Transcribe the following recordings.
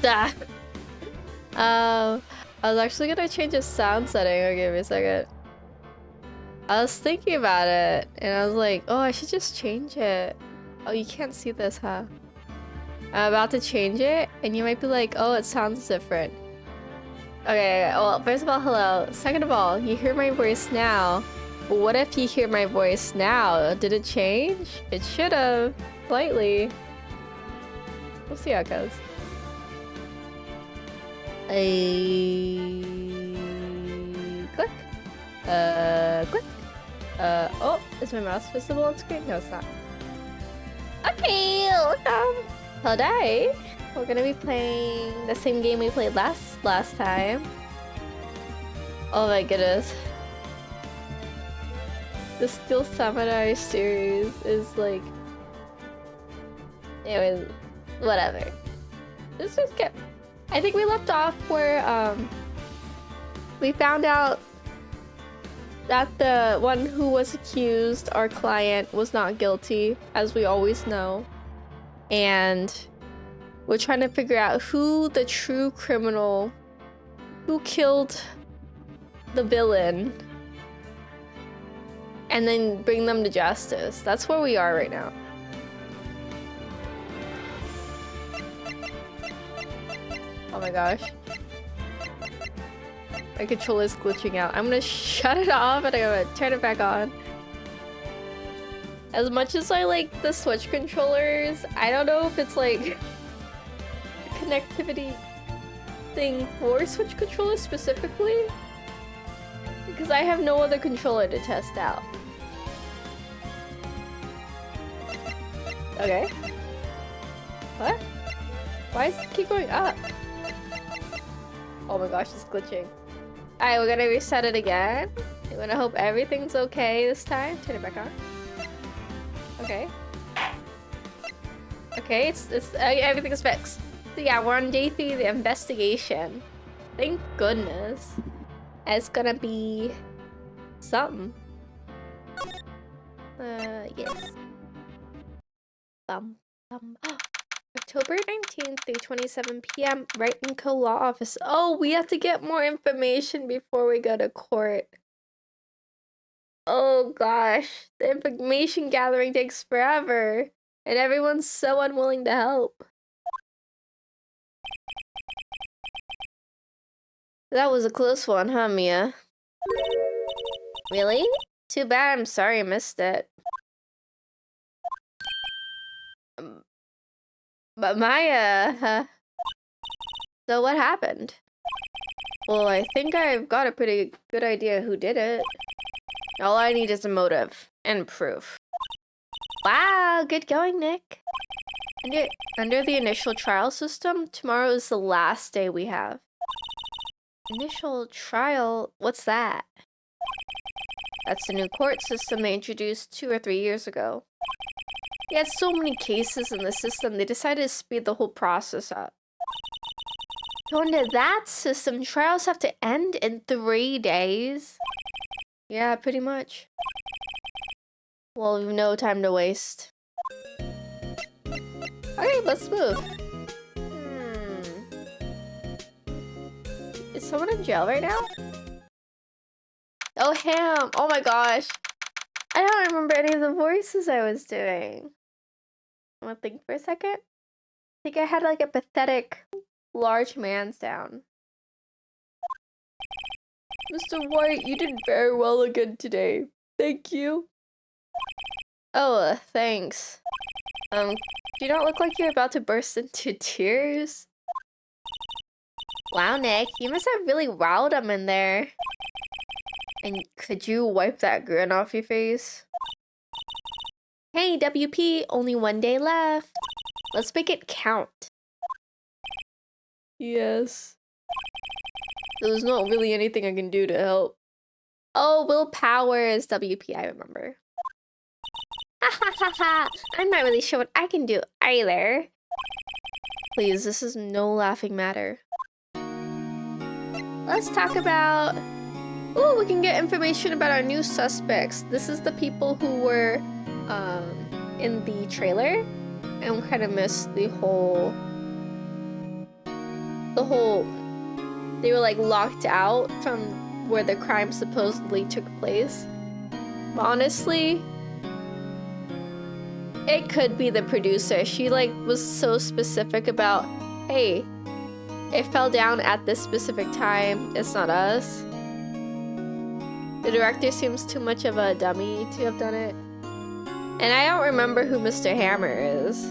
Ah. I was actually gonna change the sound setting. Okay, give me a second. I was thinking about it, and I was like, oh, I should just change it. Oh, you can't see this, huh? I'm about to change it, and you might be like, oh, it sounds different. Okay, well, first of all, hello. Second of all, you hear my voice now. But what if you hear my voice now? Did it change? It should have. Slightly. We'll see how it goes. Click. Click. Oh, is my mouse visible on screen? No, it's not. Okay, welcome. Today, we're gonna be playing the same game we played last time. Oh my goodness. The Steel Samurai series is like... Anyways, whatever. Let's just get... I think we left off where, we found out that the one who was accused, our client, was not guilty, as we always know. And we're trying to figure out who the true criminal, who killed the villain, and then bring them to justice. That's where we are right now. Oh my gosh. My controller's glitching out. I'm gonna shut it off and I'm gonna turn it back on. As much as I like the Switch controllers, I don't know if it's like a connectivity thing for Switch controllers specifically. Because I have no other controller to test out. Okay. What? Why does it keep going up? Oh my gosh, it's glitching. Alright, we're gonna reset it again. I'm gonna hope everything's okay this time. Turn it back on. Okay. Okay, it's everything's fixed. So yeah, we're on day 3 of the investigation. Thank goodness. It's gonna be something. Yes. October 19th through 27 p.m. Wright & Co. Law Office. Oh, we have to get more information before we go to court. Oh gosh, the information gathering takes forever, and everyone's so unwilling to help. That was a close one, huh, Mia? Really? Too bad, I'm sorry I missed it. But Maya, so what happened? Well, I think I've got a pretty good idea who did it. All I need is a motive and proof. Wow, good going, Nick. Under the initial trial system, tomorrow is the last day we have. Initial trial? What's that? That's the new court system they introduced 2 or 3 years ago. They had so many cases in the system, they decided to speed the whole process up. Going to that system, trials have to end in 3 days. Yeah, pretty much. Well, we've no time to waste. Okay, let's move. Is someone in jail right now? Oh, him! Oh my gosh. I don't remember any of the voices I was doing. I'm gonna think for a second. I think I had like a pathetic large man sound. Mr. White, you did very well again today. Thank you. Oh, thanks. Do you not look like you're about to burst into tears? Wow, Nick, you must have really wowed him in there. And could you wipe that grin off your face? Hey, WP, only 1 day left. Let's make it count. Yes. There's not really anything I can do to help. Oh, willpower is WP, I remember. Ha ha ha ha! I'm not really sure what I can do either. Please, this is no laughing matter. Let's talk about... Ooh, we can get information about our new suspects. This is the people who were in the trailer. And we kind of missed the whole the whole, they were like locked out from where the crime supposedly took place. But honestly, it could be the producer. She like was so specific about, hey, it fell down at this specific time. It's not us. The director seems too much of a dummy to have done it. And I don't remember who Mr. Hammer is.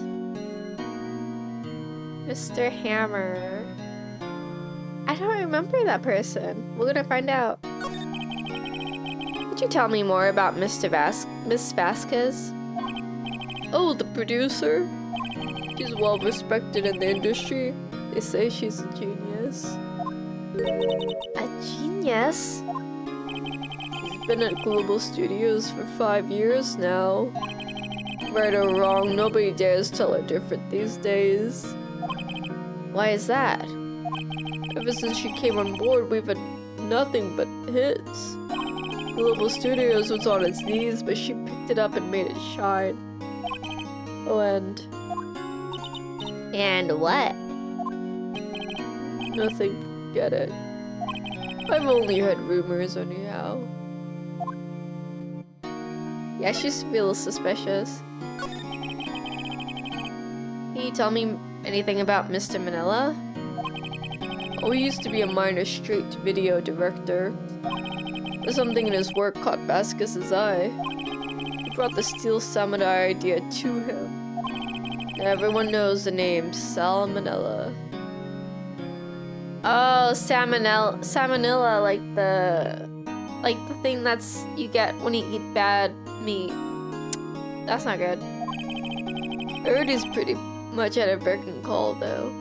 Mr. Hammer. I don't remember that person. We're gonna find out. Could you tell me more about Miss Vasquez? Oh, the producer? She's well respected in the industry. They say she's a genius. A genius? She's been at Global Studios for 5 years now. Right or wrong, nobody dares tell her different these days. Why is that? Ever since she came on board, we've had nothing but hits. Global Studios was on its knees, but she picked it up and made it shine. Oh, and what? Nothing. Get it. I've only heard rumors anyhow. Yeah, she's real suspicious. Can you tell me anything about Mr. Manila? Oh, he used to be a minor straight-to-video director. But something in his work caught Vasquez's eye. He brought the steel samurai idea to him. Everyone knows the name Salmonella. Oh, salmonella, like the thing that's you get when you eat bad meat. That's not good. I heard he's pretty much at a beck and call though.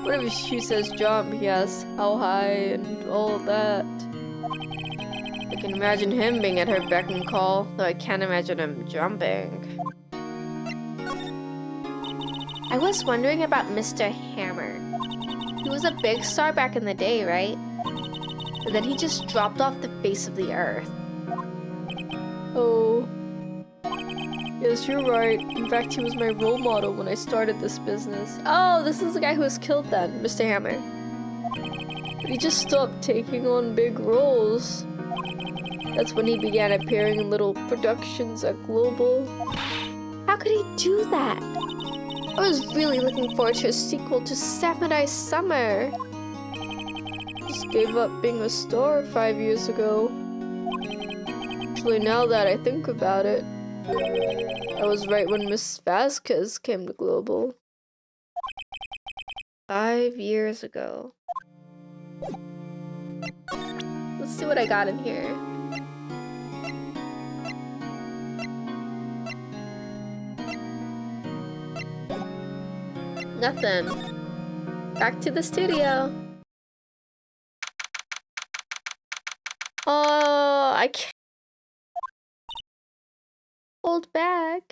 Whenever she says jump, he asks how high and all of that. I can imagine him being at her beck and call, though I can't imagine him jumping. I was wondering about Mr. Hammer. He was a big star back in the day, right? But then he just dropped off the face of the earth. Oh. Yes, you're right. In fact, he was my role model when I started this business. Oh, this is the guy who was killed then, Mr. Hammer. But he just stopped taking on big roles. That's when he began appearing in little productions at Global. How could he do that? I was really looking forward to a sequel to Samurai Summer. Just gave up being a star 5 years ago. Actually, now that I think about it, I was right when Miss Vasquez came to Global. 5 years ago. Let's see what I got in here. Nothing. Back to the studio. Oh, I can't. Old bag.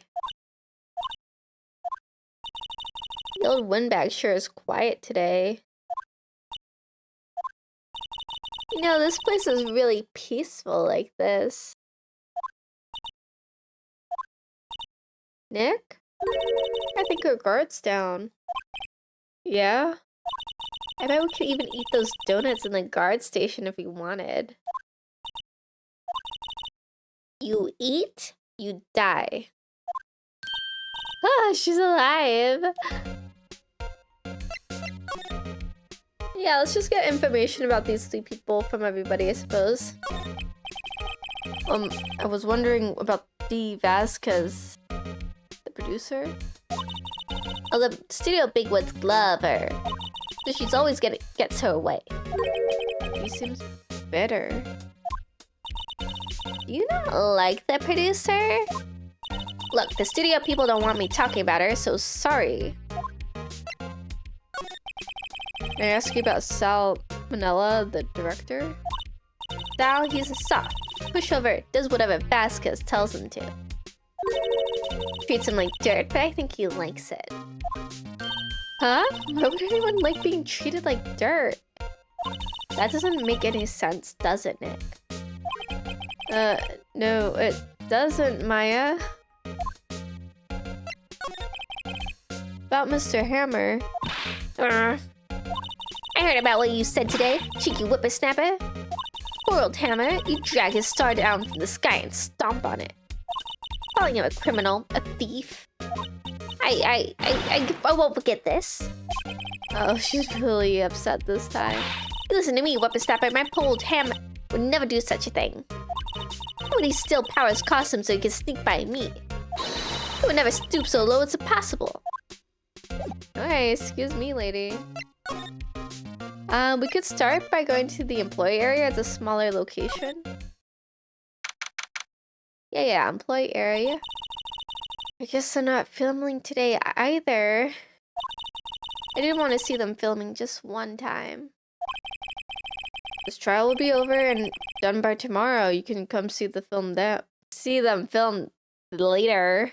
The old windbag sure is quiet today. You know, this place is really peaceful like this. Nick? I think our guard's down. Yeah? I bet we could even eat those donuts in the guard station if we wanted. You eat, you die. Ah, she's alive. Yeah, let's just get information about these 3 people from everybody, I suppose. I was wondering about D. Vasquez, the producer. Oh, the studio bigwigs love her. So she's always gets her way. He seems bitter. You not like the producer? Look, the studio people don't want me talking about her, so sorry. May I ask you about Sal Manella, the director? Sal, he's a soft pushover, does whatever Vasquez tells him to. Treats him like dirt, but I think he likes it. Huh? Why would anyone like being treated like dirt? That doesn't make any sense, does it, Nick? No, it doesn't, Maya. About Mr. Hammer. I heard about what you said today, cheeky whippersnapper. Poor old Hammer, you drag his star down from the sky and stomp on it. Calling him a criminal, a thief. I won't forget this. Oh, she's really upset this time. Listen to me, whippersnapper. My poor old Hammer would never do such a thing. He would steal Power's costume so he could sneak by me. He would never stoop so low, it's impossible. Okay, excuse me, lady. We could start by going to the employee area. It's a smaller location. Yeah, employee area. I guess they're not filming today either. I didn't want to see them filming just one time. This trial will be over and done by tomorrow. You can come see the film there. See them film later.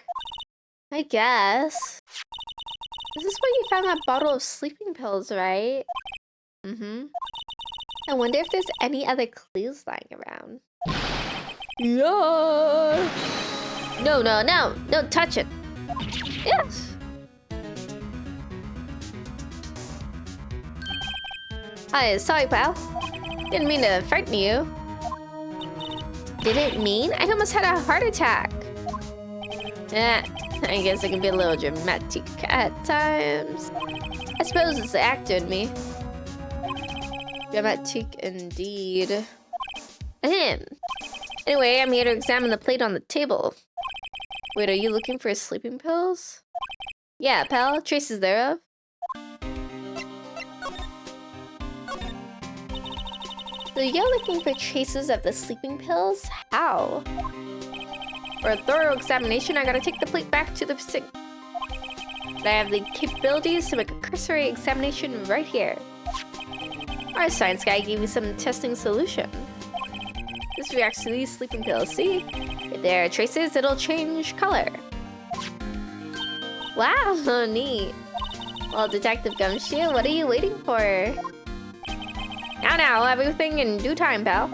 I guess. This is where you found that bottle of sleeping pills, right? Mm-hmm. I wonder if there's any other clues lying around. Yeah. No, don't touch it. Yes. Hi, sorry, pal. Didn't mean to frighten you. Didn't mean? I almost had a heart attack. Yeah, I guess I can be a little dramatic at times. I suppose it's the actor in me. Dramatic indeed. Ahem. Anyway, I'm here to examine the plate on the table. Wait, are you looking for sleeping pills? Yeah, pal. Traces thereof. So you're looking for traces of the sleeping pills? How? For a thorough examination, I gotta take the plate back to the sink. But I have the capabilities to make a cursory examination right here. Our science guy gave me some testing solution. This reacts to these sleeping pills, see? If there are traces, it'll change color. Wow, neat. Well, Detective Gumshoe, what are you waiting for? Now, everything in due time, pal.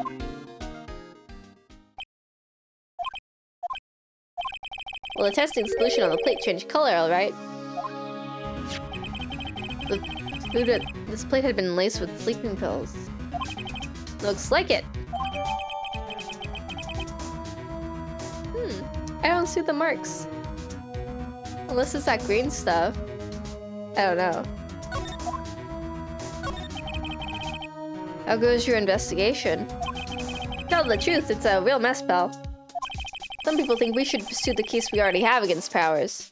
Well, the testing solution on the plate changed color, alright? This plate had been laced with sleeping pills. Looks like it. I don't see the marks. Unless it's that green stuff. I don't know. How goes your investigation? Tell the truth, it's a real mess, pal. Some people think we should pursue the case we already have against Powers.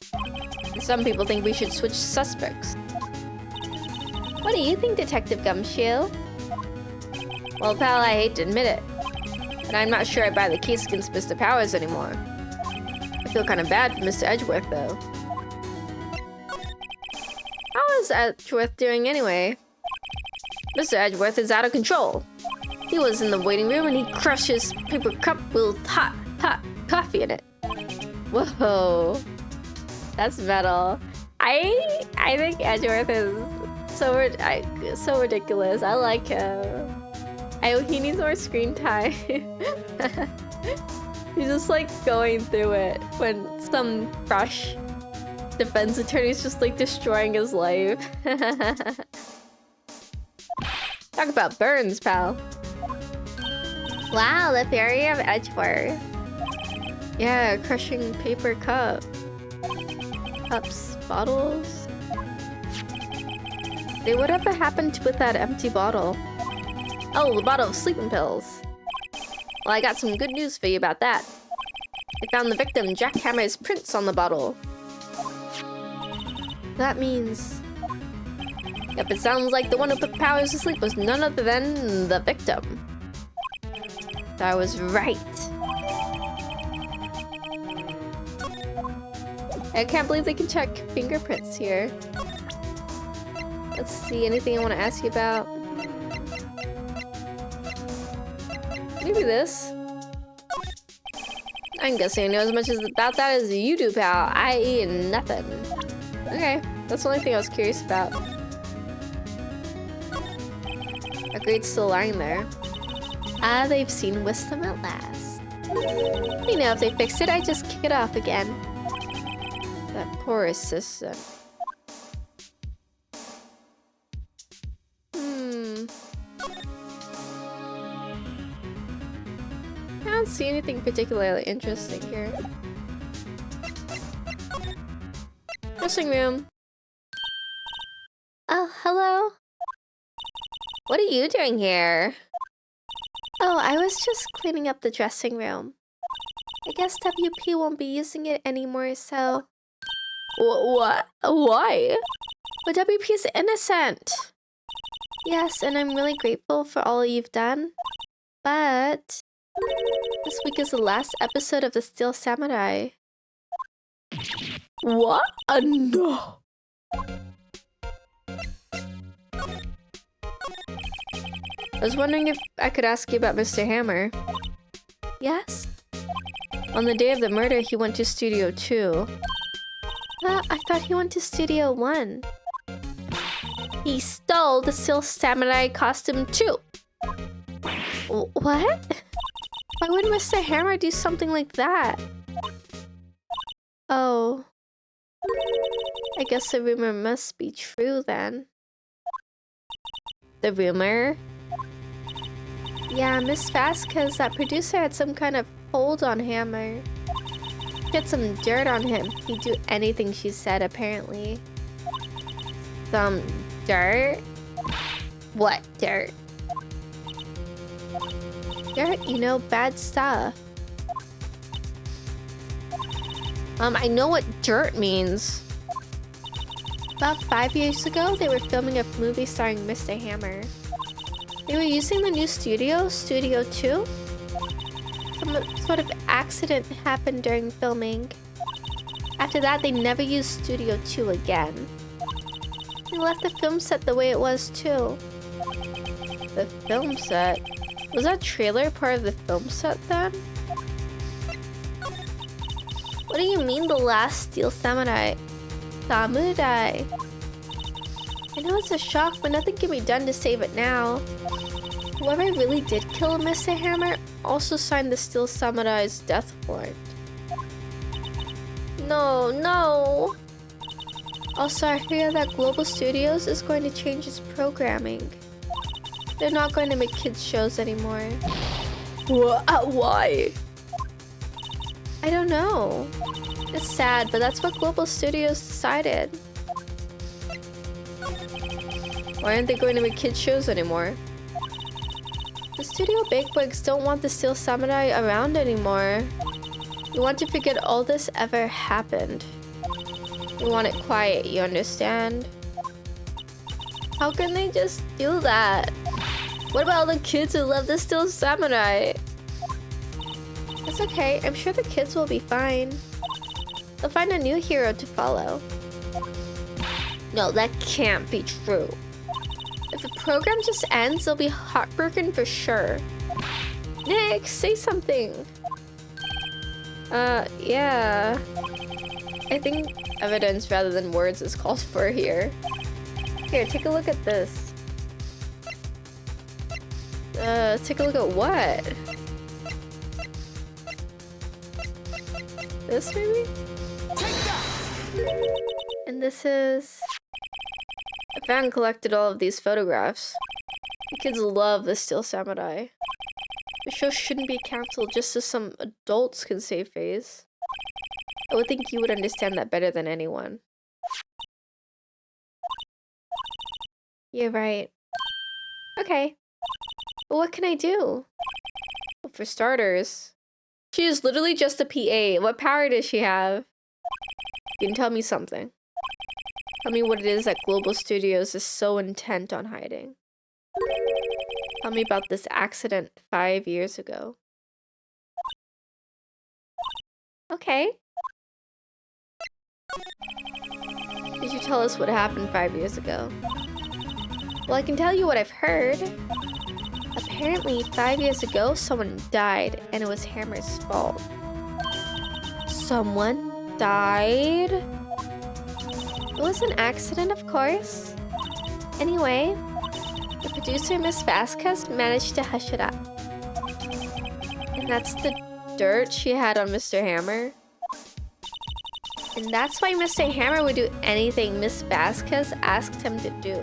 And some people think we should switch suspects. What do you think, Detective Gumshoe? Well, pal, I hate to admit it, but I'm not sure I buy the case against Mr. Powers anymore. I feel kind of bad for Mr. Edgeworth, though. How is Edgeworth doing anyway? Mr. Edgeworth is out of control. He was in the waiting room and he crushed his paper cup with hot coffee in it. Whoa. That's metal. I think Edgeworth is so ridiculous. I like him. He needs more screen time. He's just like going through it when some fresh defense attorney's just like destroying his life. Talk about burns, pal. Wow, the Fairy of Edgeworth. Yeah, crushing paper cups, bottles. Hey, whatever happened with that empty bottle? Oh, the bottle of sleeping pills. Well, I got some good news for you about that. I found the victim Jack Hammer's prints on the bottle. That means... Yep, it sounds like the one who put Powers to sleep was none other than the victim. I was right. I can't believe they can check fingerprints here. Let's see, anything I want to ask you about? Maybe this. I'm guessing I know as much about that as you do, pal. I.e. nothing. Okay, that's the only thing I was curious about. A grate's still lying there. Ah, they've seen wisdom at last. You know, if they fix it, I just kick it off again. That poor assistant. don't see anything particularly interesting here. Dressing room. Oh, hello. What are you doing here? Oh, I was just cleaning up the dressing room. I guess WP won't be using it anymore, so... What? Why? But WP is innocent. Yes, and I'm really grateful for all you've done. But... this week is the last episode of The Steel Samurai. What? No! I was wondering if I could ask you about Mr. Hammer. Yes? On the day of the murder, he went to Studio 2. Well, I thought he went to Studio 1. He stole the Steel Samurai costume too! What? Why would Mr. Hammer do something like that? Oh. I guess the rumor must be true then. The rumor? Yeah, Miss Vasquez, that producer, had some kind of hold on Hammer. She had some dirt on him. He'd do anything she said, apparently. Some dirt? What dirt? Dirt, you know, bad stuff. I know what dirt means. About 5 years ago, they were filming a movie starring Mr. Hammer. They were using the new studio, Studio 2. Some sort of accident happened during filming. After that, they never used Studio 2 again. They left the film set the way it was too. The film set? Was that trailer part of the film set then? What do you mean the last Steel Samurai? Samurai. I know it's a shock, but nothing can be done to save it now. Whoever really did kill Mr. Hammer also signed the Steel Samurai's death warrant. No, no! Also, I hear that Global Studios is going to change its programming. They're not going to make kids shows anymore. Why? I don't know. It's sad, but that's what Global Studios decided. Why aren't they going to make kids shows anymore? The studio bigwigs don't want the Steel Samurai around anymore. We want to forget all this ever happened. We want it quiet, you understand? How can they just do that? What about all the kids who love the Steel Samurai? It's okay, I'm sure the kids will be fine. They'll find a new hero to follow. No, that can't be true. If the program just ends, they'll be heartbroken for sure. Nick, say something. Yeah. I think evidence rather than words is called for here. Here, take a look at this. Take a look at what? This maybe? And this is... I found and collected all of these photographs. The kids love the Steel Samurai. The show shouldn't be cancelled just so some adults can save face. I would think you would understand that better than anyone. You're right. Okay. But what can I do? Well, for starters, she is literally just a PA. What power does she have? You can tell me something. Tell me what it is that Global Studios is so intent on hiding. Tell me about this accident 5 years ago. Okay. Did you tell us what happened 5 years ago? Well, I can tell you what I've heard. Apparently, 5 years ago, someone died, and it was Hammer's fault. Someone died? It was an accident, of course. Anyway, the producer, Miss Vasquez, managed to hush it up. And that's the dirt she had on Mr. Hammer. And that's why Mr. Hammer would do anything Miss Vasquez asked him to do.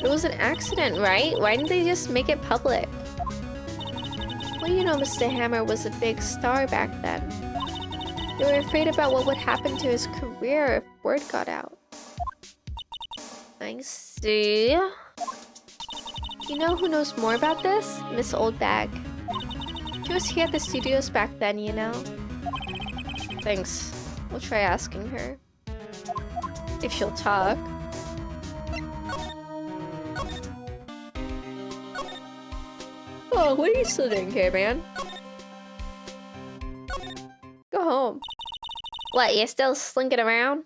It was an accident, right? Why didn't they just make it public? Well, you know Mr. Hammer was a big star back then. They were afraid about what would happen to his career if word got out. I see. You know who knows more about this? Miss Oldbag. She was here at the studios back then, you know? Thanks. We'll try asking her. If she'll talk. Oh, what are you still doing here, man? Go home. What, you're still slinking around?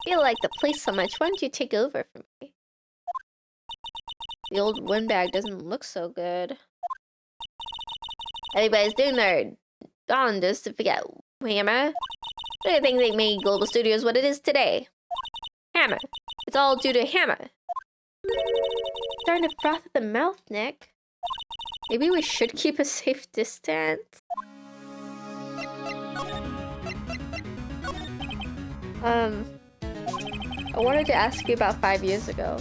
I feel like the place so much. Why don't you take over for me? The old windbag doesn't look so good. Everybody's doing their darndest to forget Hammer. What do you think they made Global Studios what it is today? Hammer. It's all due to Hammer. Starting to froth at the mouth, Nick. Maybe we should keep a safe distance. I wanted to ask you about 5 years ago.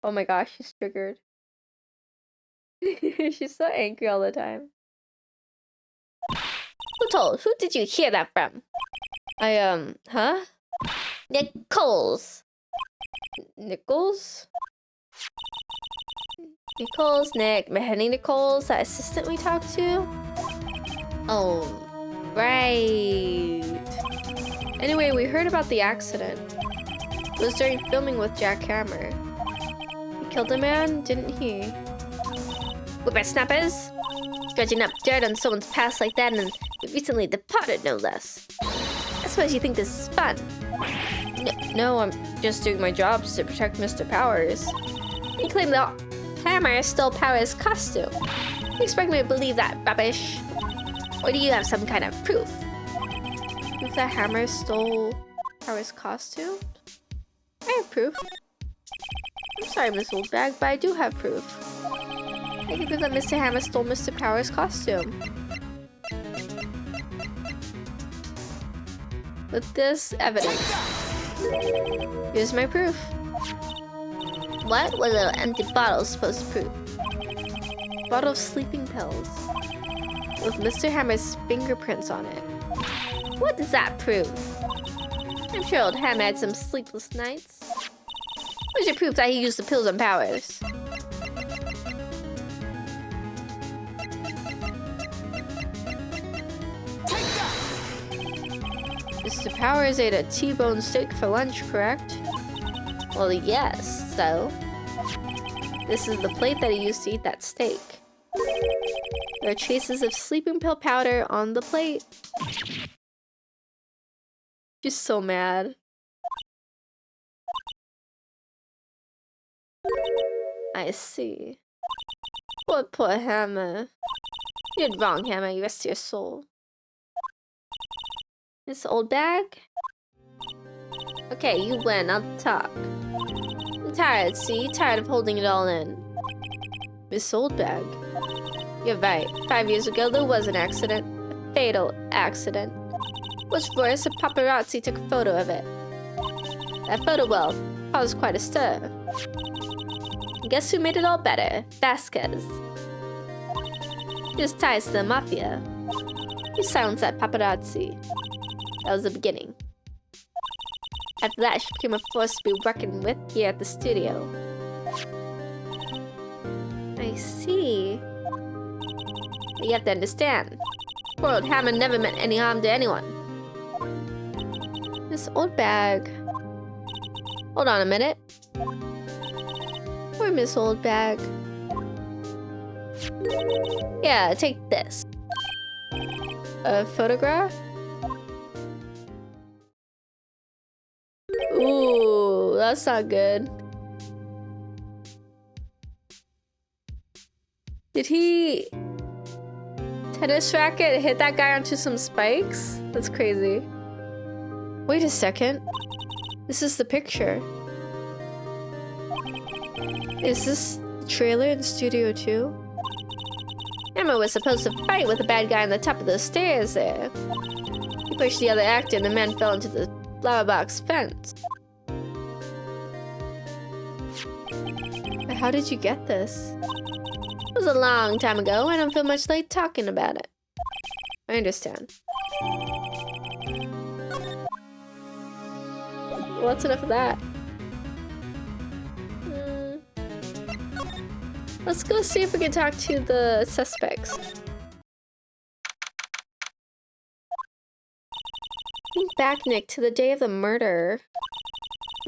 Oh my gosh, she's triggered. She's so angry all the time. Who did you hear that from? Huh? Nichols. Nichols? Nichols, Nick, Mahoney Nichols, that assistant we talked to? Oh, right. Anyway, we heard about the accident. It was during filming with Jack Hammer. He killed a man, didn't he? Whippersnappers? Dredging up dirt on someone's past like that and recently departed, no less. I suppose you think this is fun. No, I'm just doing my job to protect Mr. Powers. You claim the Hammer stole Powers' costume. You expect me to believe that rubbish? Or do you have some kind of proof? Proof that Hammer stole Powers' costume? I have proof. I'm sorry, Miss Oldbag, but I do have proof. I can prove that Mr. Hammer stole Mr. Powers' costume. With this evidence. Here's my proof. What was an empty bottle supposed to prove? Bottle of sleeping pills. With Mr. Hammer's fingerprints on it. What does that prove? I'm sure old Hammer had some sleepless nights. Where's your proof that he used the pills on Powers? Mr. Powers ate a T-bone steak for lunch, correct? Well, yes, so... This is the plate that he used to eat that steak. There are traces of sleeping pill powder on the plate. She's so mad. I see. Poor Hammer. You did wrong, Hammer. You rest your soul. Miss Oldbag? Okay, you win. I'll talk. I'm tired, see? Tired of holding it all in. Miss Oldbag. You're right. 5 years ago, there was an accident. A fatal accident. What's worse, a paparazzi took a photo of it. That photo, well, caused quite a stir. And guess who made it all better? Vasquez. He was ties to the mafia. He silenced that paparazzi. That was the beginning. After that, she became a force to be reckoned with here at the studio. I see. But you have to understand. Poor old Hammer never meant any harm to anyone. Miss Oldbag. Hold on a minute. Poor Miss Oldbag. Yeah, take this. A photograph? Ooh, that's not good. Did he tennis racket hit that guy onto some spikes? That's crazy. Wait a second. This is the picture. Is this the trailer in Studio 2? Emma was supposed to fight with the bad guy on the top of the stairs there. He pushed the other actor and the man fell into the flower box fence. But how did you get this? It was a long time ago. I don't feel much like talking about it. I understand. Well, that's enough of that. Let's go see if we can talk to the suspects. Think back, Nick, to the day of the murder.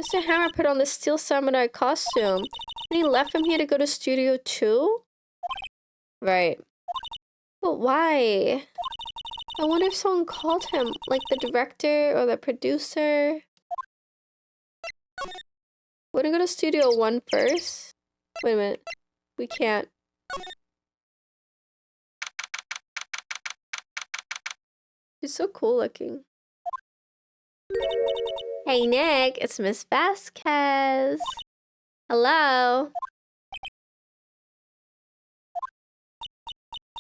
Mr. Hammer put on the steel samurai costume. And he left from here to go to Studio 2? Right. But why? I wonder if someone called him, like the director or the producer. We're gonna go to Studio 1 first. Wait a minute. We can't. She's so cool looking. Hey Nick, it's Miss Vasquez. Hello.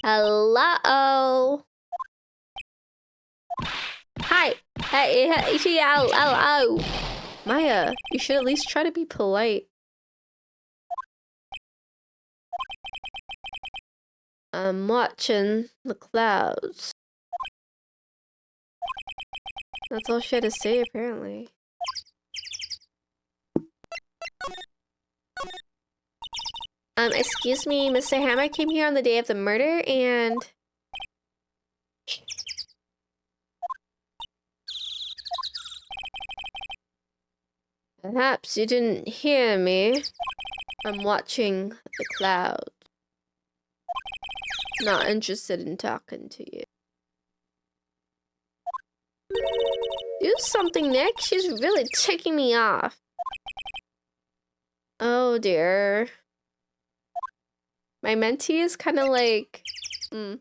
Hello. Hi. Hey, ow. Maya, you should at least try to be polite. I'm watching the clouds. That's all she had to say, apparently. Excuse me, Mr. Hammer came here on the day of the murder and... Perhaps you didn't hear me. I'm watching the clouds. Not interested in talking to you. Do something, Nick. She's really ticking me off. Oh dear. My mentee is kind of like... a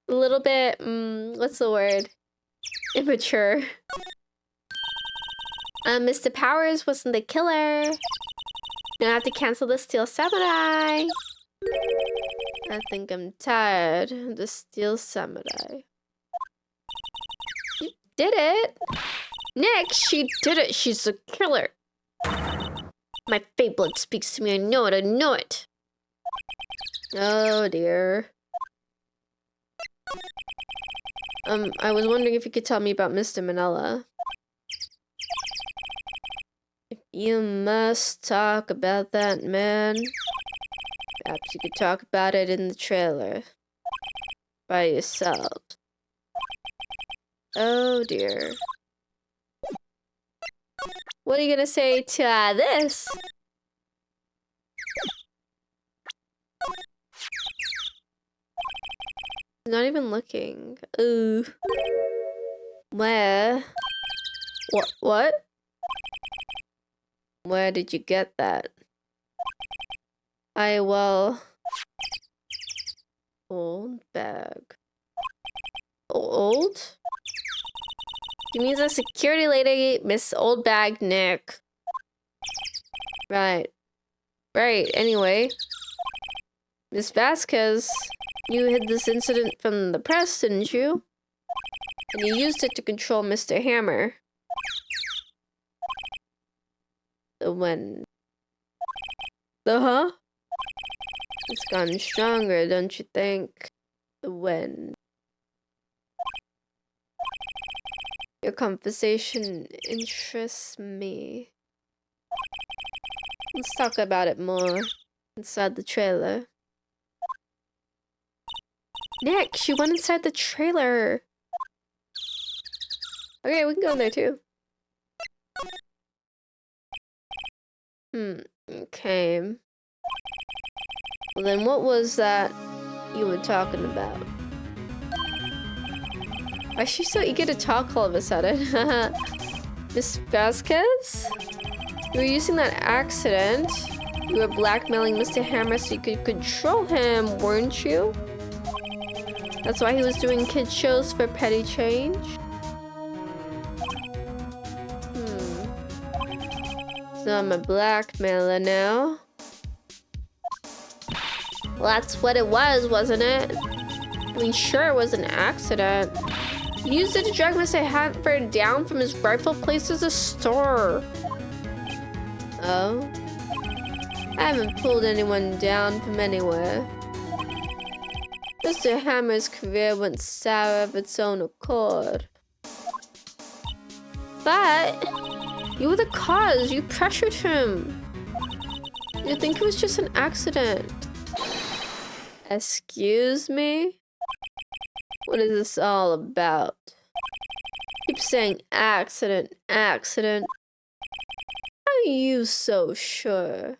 little bit... what's the word? Immature. Mr. Powers wasn't the killer. You have to cancel the Steel Samurai. I think I'm tired of the Steel Samurai. You did it! Nick, she did it! She's a killer! My fate blood speaks to me, I know it! Oh dear. I was wondering if you could tell me about Mr. Manila. You must talk about that man. Perhaps you could talk about it in the trailer. By yourself. Oh dear. What are you gonna say to this? Not even looking. Ooh. Where? What? Where did you get that? Well... Old bag. Old? She means a security lady, Miss Old Bag Nick. Right. Anyway. Miss Vasquez, you hid this incident from the press, didn't you? And you used it to control Mr. Hammer. The wind. The huh? It's gotten stronger, don't you think? The wind. Your conversation interests me. Let's talk about it more inside the trailer. Nick, she went inside the trailer. Okay, we can go in there too. Okay. Well then what was that you were talking about? Why is she so eager to talk all of a sudden? Miss Vasquez? You were using that accident. You were blackmailing Mr. Hammer so you could control him, weren't you? That's why he was doing kid shows for petty change? So I'm a blackmailer now. Well, that's what it was, wasn't it? I mean, sure, it was an accident. You used it to drag Mr. Hammer down from his rightful place as a store. Oh? I haven't pulled anyone down from anywhere. Mr. Hammer's career went sour of its own accord. But you were the cause. You pressured him. You think it was just an accident? Excuse me? What is this all about? Keep saying accident, accident. How are you so sure?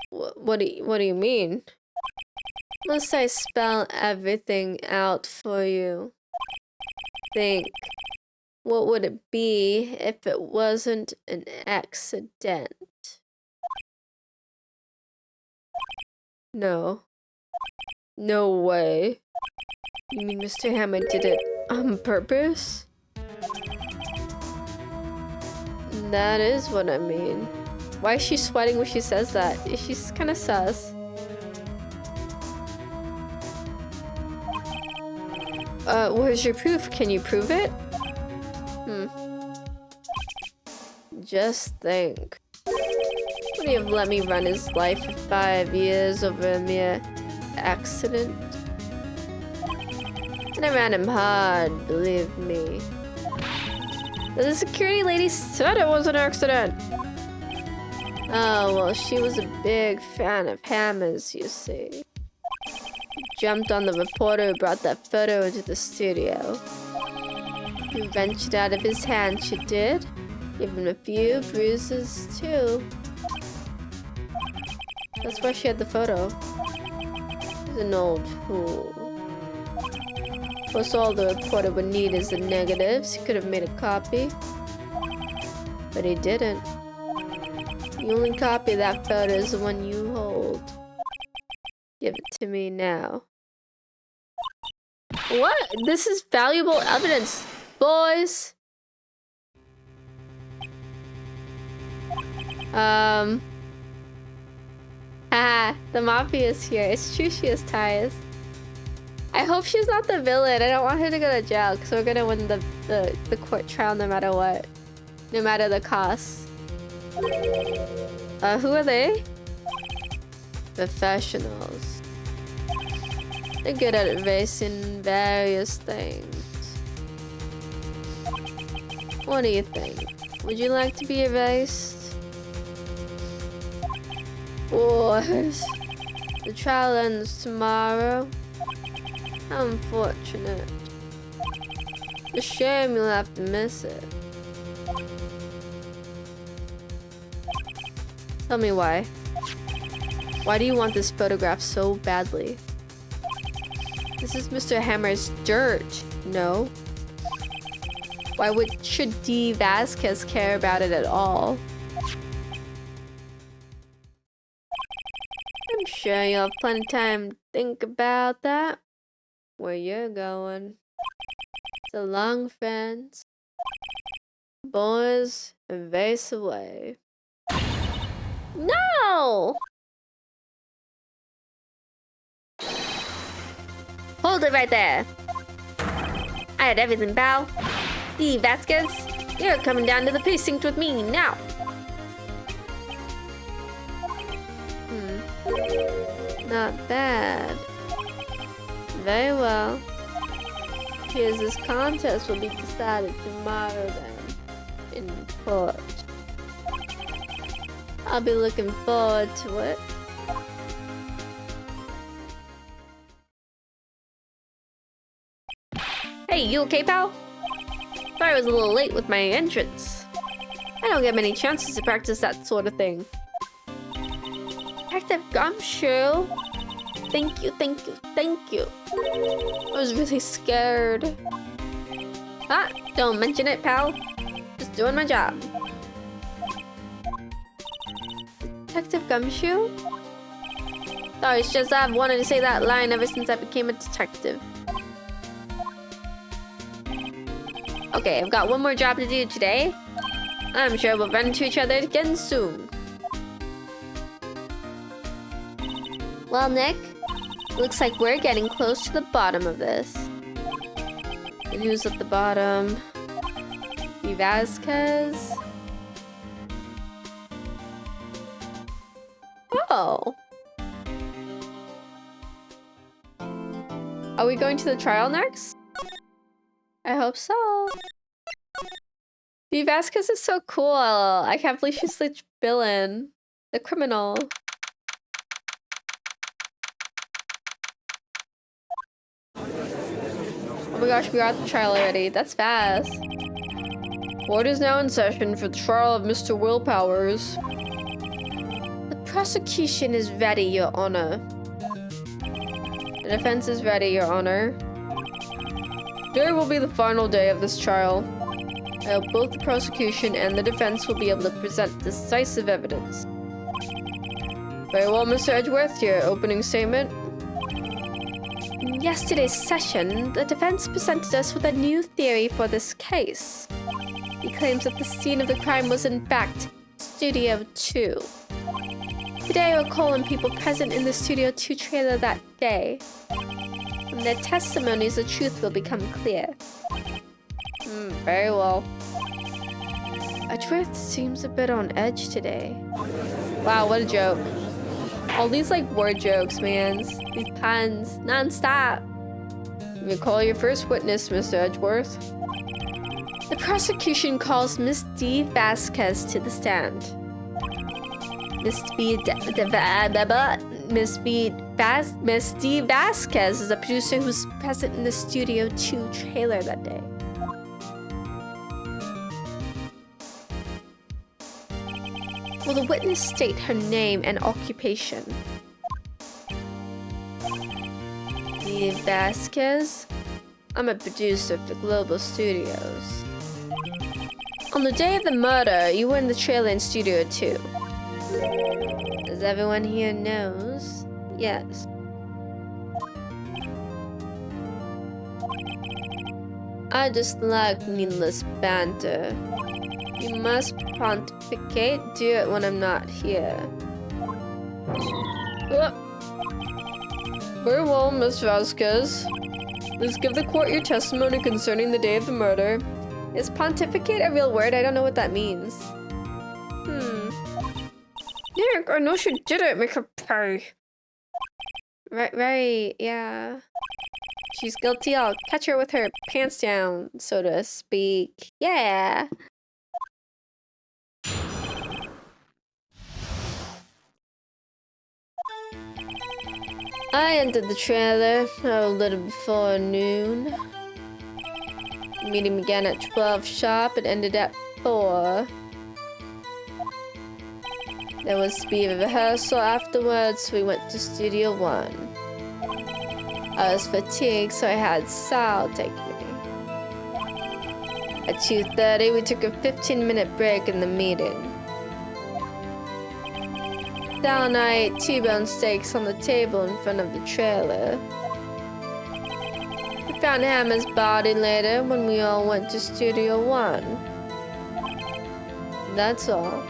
What do you mean? Must I spell everything out for you? Think, what would it be if it wasn't an accident? No. No way. You mean Mr. Hammer did it on purpose? That is what I mean. Why is she sweating when she says that? She's kind of sus. Where's your proof? Can you prove it? Just think. Would he have let me run his life for 5 years over a mere accident? And I ran him hard, believe me. The security lady said it was an accident. Oh, well, she was a big fan of Hammer's, you see. Jumped on the reporter who brought that photo into the studio. He wrenched it out of his hand, she did. Give him a few bruises, too. That's why she had the photo. He's an old fool. Plus, all the reporter would need is the negatives. He could have made a copy. But he didn't. The only copy of that photo is the one you hold. Give it to me now. What? This is valuable evidence, boys. The mafia is here. It's true she has ties. I hope she's not the villain. I don't want her to go to jail because we're gonna win the court trial no matter what. No matter the cost. Who are they? Professionals. They're good at erasing various things. What do you think? Would you like to be erased? Boys, the trial ends tomorrow. How unfortunate. It's a shame you'll have to miss it. Tell me why. Why do you want this photograph so badly? This is Mr. Hammer's dirt, no? Why should D. Vasquez care about it at all? I'm sure you'll have plenty of time to think about that. Where you're going. So long, friends. Boys, erase away. No! Hold it right there. I had everything, pal. D. Vasquez, you're coming down to the precinct with me now. Not bad. Very well. Here's this contest will be decided tomorrow then. In court. I'll be looking forward to it. Hey, you okay, pal? Sorry I was a little late with my entrance. I don't get many chances to practice that sort of thing. Detective Gumshoe? Thank you, thank you, thank you. I was really scared. Ah, don't mention it, pal. Just doing my job. Detective Gumshoe? Sorry, it's just I've wanted to say that line ever since I became a detective. Okay, I've got one more job to do today. I'm sure we'll run into each other again soon. Well, Nick, looks like we're getting close to the bottom of this. And who's at the bottom? D. Vasquez? Are we going to the trial next? I hope so. V. Vasquez is so cool. I can't believe she's the villain. The criminal. Oh my gosh, we are at the trial already. That's fast. Court is now in session for the trial of Mr. Willpowers. The prosecution is ready, Your Honor. The defense is ready, Your Honor. Today will be the final day of this trial. I hope both the prosecution and the defense will be able to present decisive evidence. Very well, Mr. Edgeworth, your opening statement. In yesterday's session, the defense presented us with a new theory for this case. He claims that the scene of the crime was in fact Studio 2. Today we're calling people present in the Studio 2 trailer that day. From their testimonies, the truth will become clear. Very well. Edgeworth seems a bit on edge today. Wow, what a joke. All these like word jokes, man. These puns, non-stop. You may call your first witness, Mr. Edgeworth. The prosecution calls Miss D. Vasquez to the stand. Miss D. Vasquez is a producer who's present in the Studio 2 trailer that day. Will the witness state her name and occupation? D. Vasquez? I'm a producer for Global Studios. On the day of the murder, you were in the trailer in Studio 2. As everyone here knows, yes. I just like needless banter. You must pontificate, do it when I'm not here. Very well, Miss Vasquez. Please give the court your testimony concerning the day of the murder. Is pontificate a real word? I don't know what that means. Yeah, I know she did it. Make her pay. Right, yeah. She's guilty. I'll catch her with her pants down, so to speak. Yeah. I entered the trailer a little before noon. The meeting began at 12 sharp and ended at 4. There was to be a rehearsal afterwards, so we went to Studio 1. I was fatigued, so I had Sal take me. At 2:30, we took a 15-minute break in the meeting. Sal and I ate T-bone steaks on the table in front of the trailer. We found Hammer's body later when we all went to Studio 1. That's all.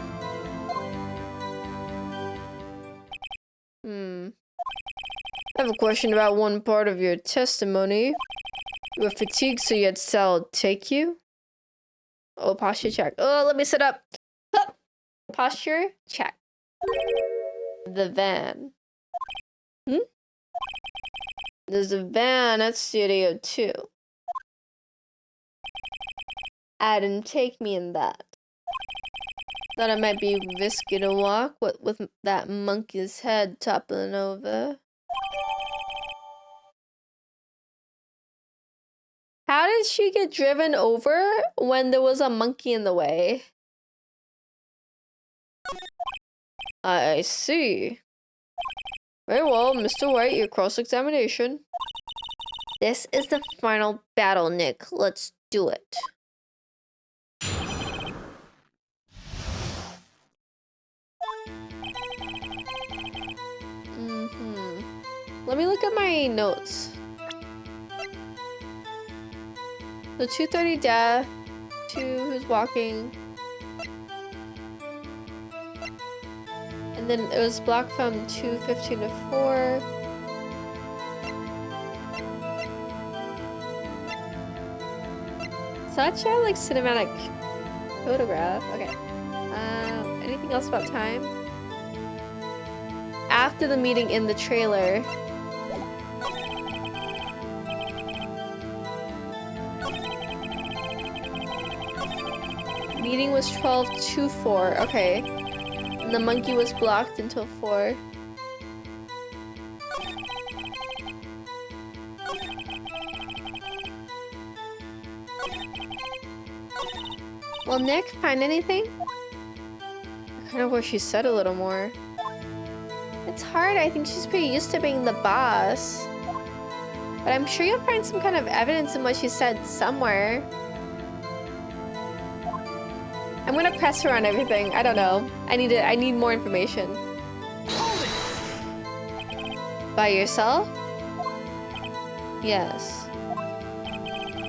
I have a question about one part of your testimony. You were fatigued, so you had Sal take you? Oh, posture check. Oh, let me sit up. Huh. Posture check. The van. There's a van at Studio 2. I didn't take me in that. Thought it might be risky to walk with that monkey's head toppling over. How did she get driven over when there was a monkey in the way? I see. Very well, Mr. Wright, your cross-examination. This is the final battle, Nick. Let's do it. Let me look at my notes. The 2:30 death, 2 who's walking. And then it was blocked from 2:15 to 4. Such a like cinematic photograph. Okay. Anything else about time? After the meeting in the trailer. Meeting was 12 to 4. Okay. And the monkey was blocked until 4. Well, Nick, find anything? I kind of wish she said a little more. It's hard. I think she's pretty used to being the boss. But I'm sure you'll find some kind of evidence in what she said somewhere. I'm gonna press her on everything. I don't know. I need more information. By yourself? Yes.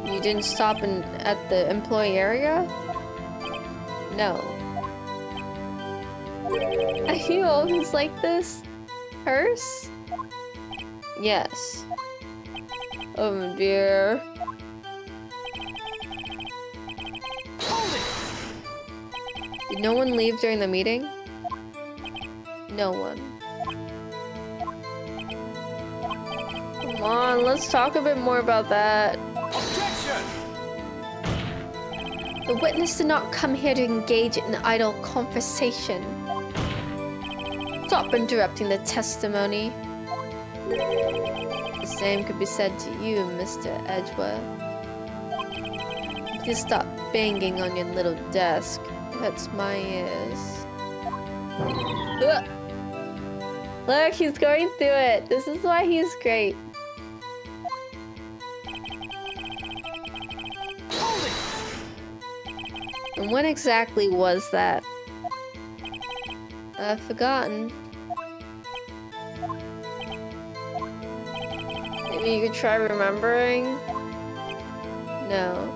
You didn't stop at the employee area? No. Are you always like this? Curse? Yes. Oh dear. Did no one leave during the meeting? No one. Come on, let's talk a bit more about that. Objection! The witness did not come here to engage in idle conversation. Stop interrupting the testimony. The same could be said to you, Mr. Edgeworth. Please stop banging on your little desk. It hurts my ears. Ugh. Look, he's going through it. This is why he's great. And when exactly was that? I've forgotten. Maybe you could try remembering? No.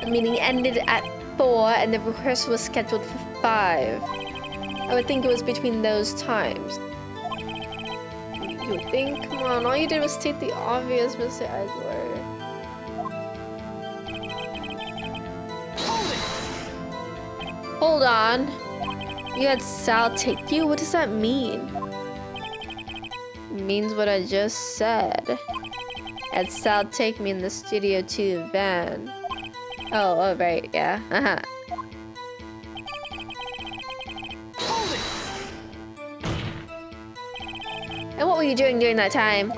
The meeting ended at 4 and the rehearsal was scheduled for 5. I would think it was between those times. You would think? Come on, all you did was state the obvious, Mr. Edgeworth. Hold on. You had Sal take you? What does that mean? It means what I just said. Had Sal take me in the studio to the van. Oh, right, yeah. Uh-huh. And what were you doing during that time?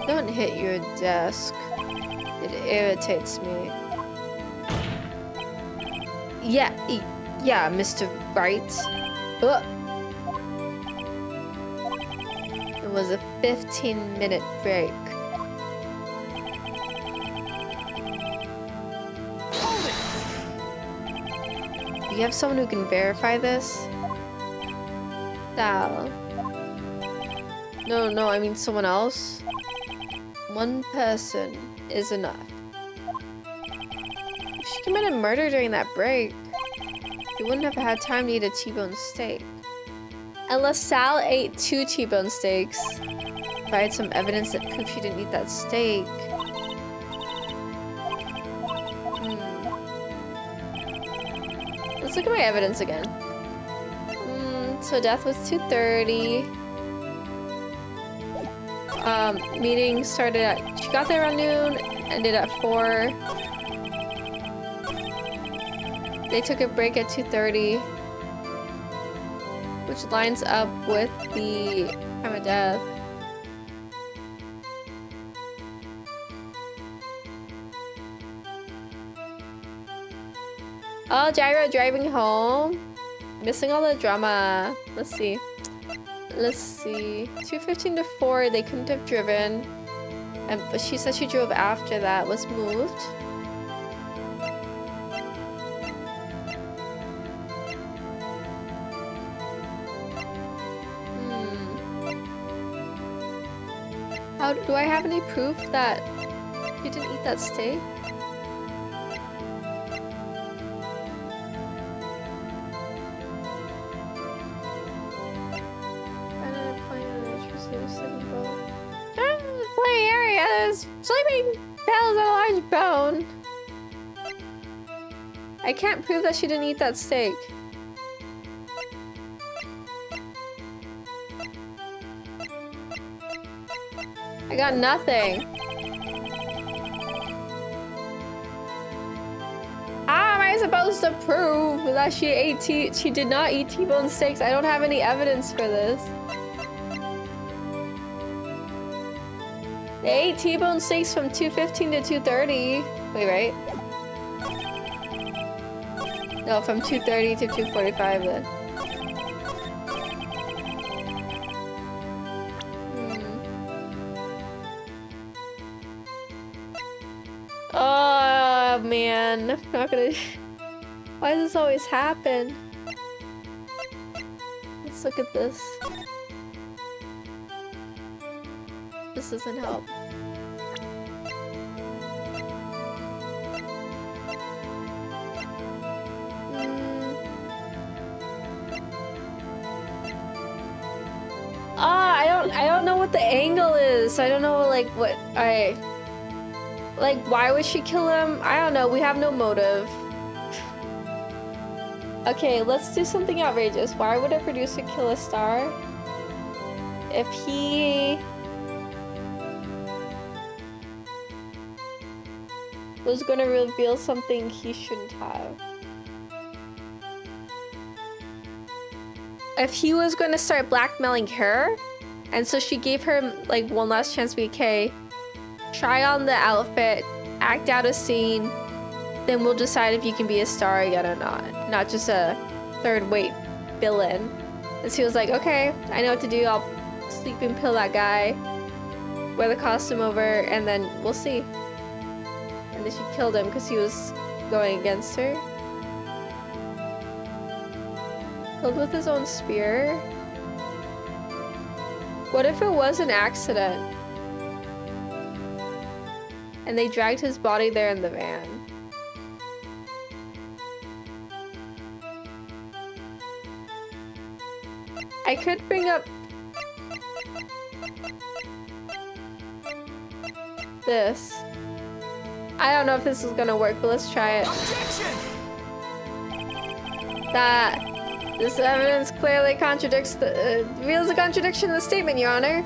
Don't hit your desk. It irritates me. Yeah, Mr. Wright. Ugh. It was a 15-minute break. Do you have someone who can verify this? Sal. No, I mean someone else. One person is enough. If she committed murder during that break, you wouldn't have had time to eat a T-bone steak. Unless Sal ate 2 T-bone steaks. If I had some evidence that proved she didn't eat that steak. Let's look at my evidence again. So death was 2:30. Meeting started at, she got there around noon, ended at 4. They took a break at 2:30, which lines up with the time of death. Oh, Gyro driving home. Missing all the drama. Let's see. 2:15 to 4, they couldn't have driven. But she said she drove after that was moved. How do I have any proof that you didn't eat that steak? Play area. There's sleeping pills and a large bone. I can't prove that she didn't eat that steak. I got nothing. How am I I supposed to prove that she did not eat T-bone steaks? I don't have any evidence for this. They ate T-bone steaks from 2:15 to 2:30. Wait, right? No, from 2:30 to 2:45 then. Oh man, I'm not gonna. Why does this always happen? Let's look at this. This doesn't help. I don't know what the angle is. I don't know like what like why would she kill him? I don't know. We have no motive. Okay, let's do something outrageous. Why would a producer kill a star if he was going to reveal something he shouldn't have? If he was going to start blackmailing her, and so she gave her like one last chance to be okay, try on the outfit, act out a scene, then we'll decide if you can be a star again or not just a third-rate villain. And she was like, okay, I know what to do. I'll sleeping pill that guy, wear the costume over, and then we'll see. And then she killed him because he was going against her. Killed with his own spear. What if it was an accident? And they dragged his body there in the van. I could bring up this. I don't know if this is gonna work, but let's try it. Objection! That this evidence clearly contradicts reveals a contradiction in the statement, Your Honor.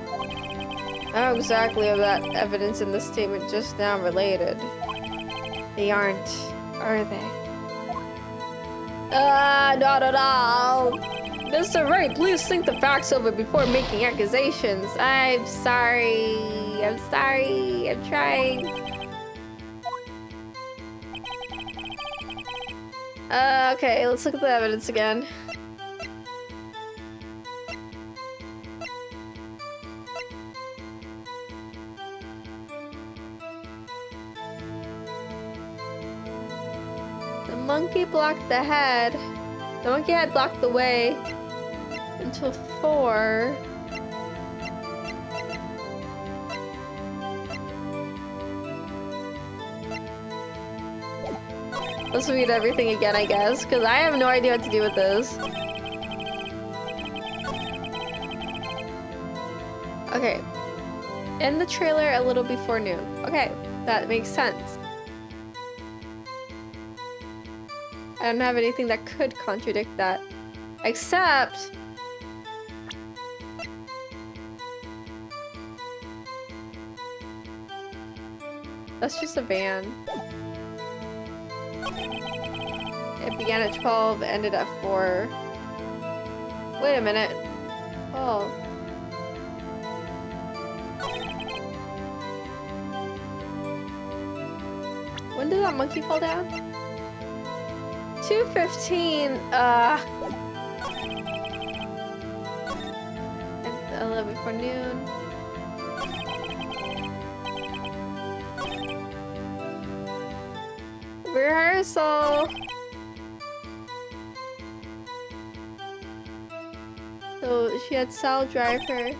How exactly are that evidence in the statement just now related? They aren't, are they? Not at all. Mr. Wright, please think the facts over before making accusations. I'm sorry. I'm sorry. I'm trying. Okay, let's look at the evidence again. The monkey blocked the head. The monkey head blocked the way until 4. Let's read everything again, I guess, because I have no idea what to do with this. Okay. In the trailer a little before noon. Okay, that makes sense. I don't have anything that could contradict that. Except... that's just a van. It began at 12, ended at 4. Wait a minute. Oh. When did that monkey fall down? 2:15. A little before noon. Rehearsal. So she had Sal drive her.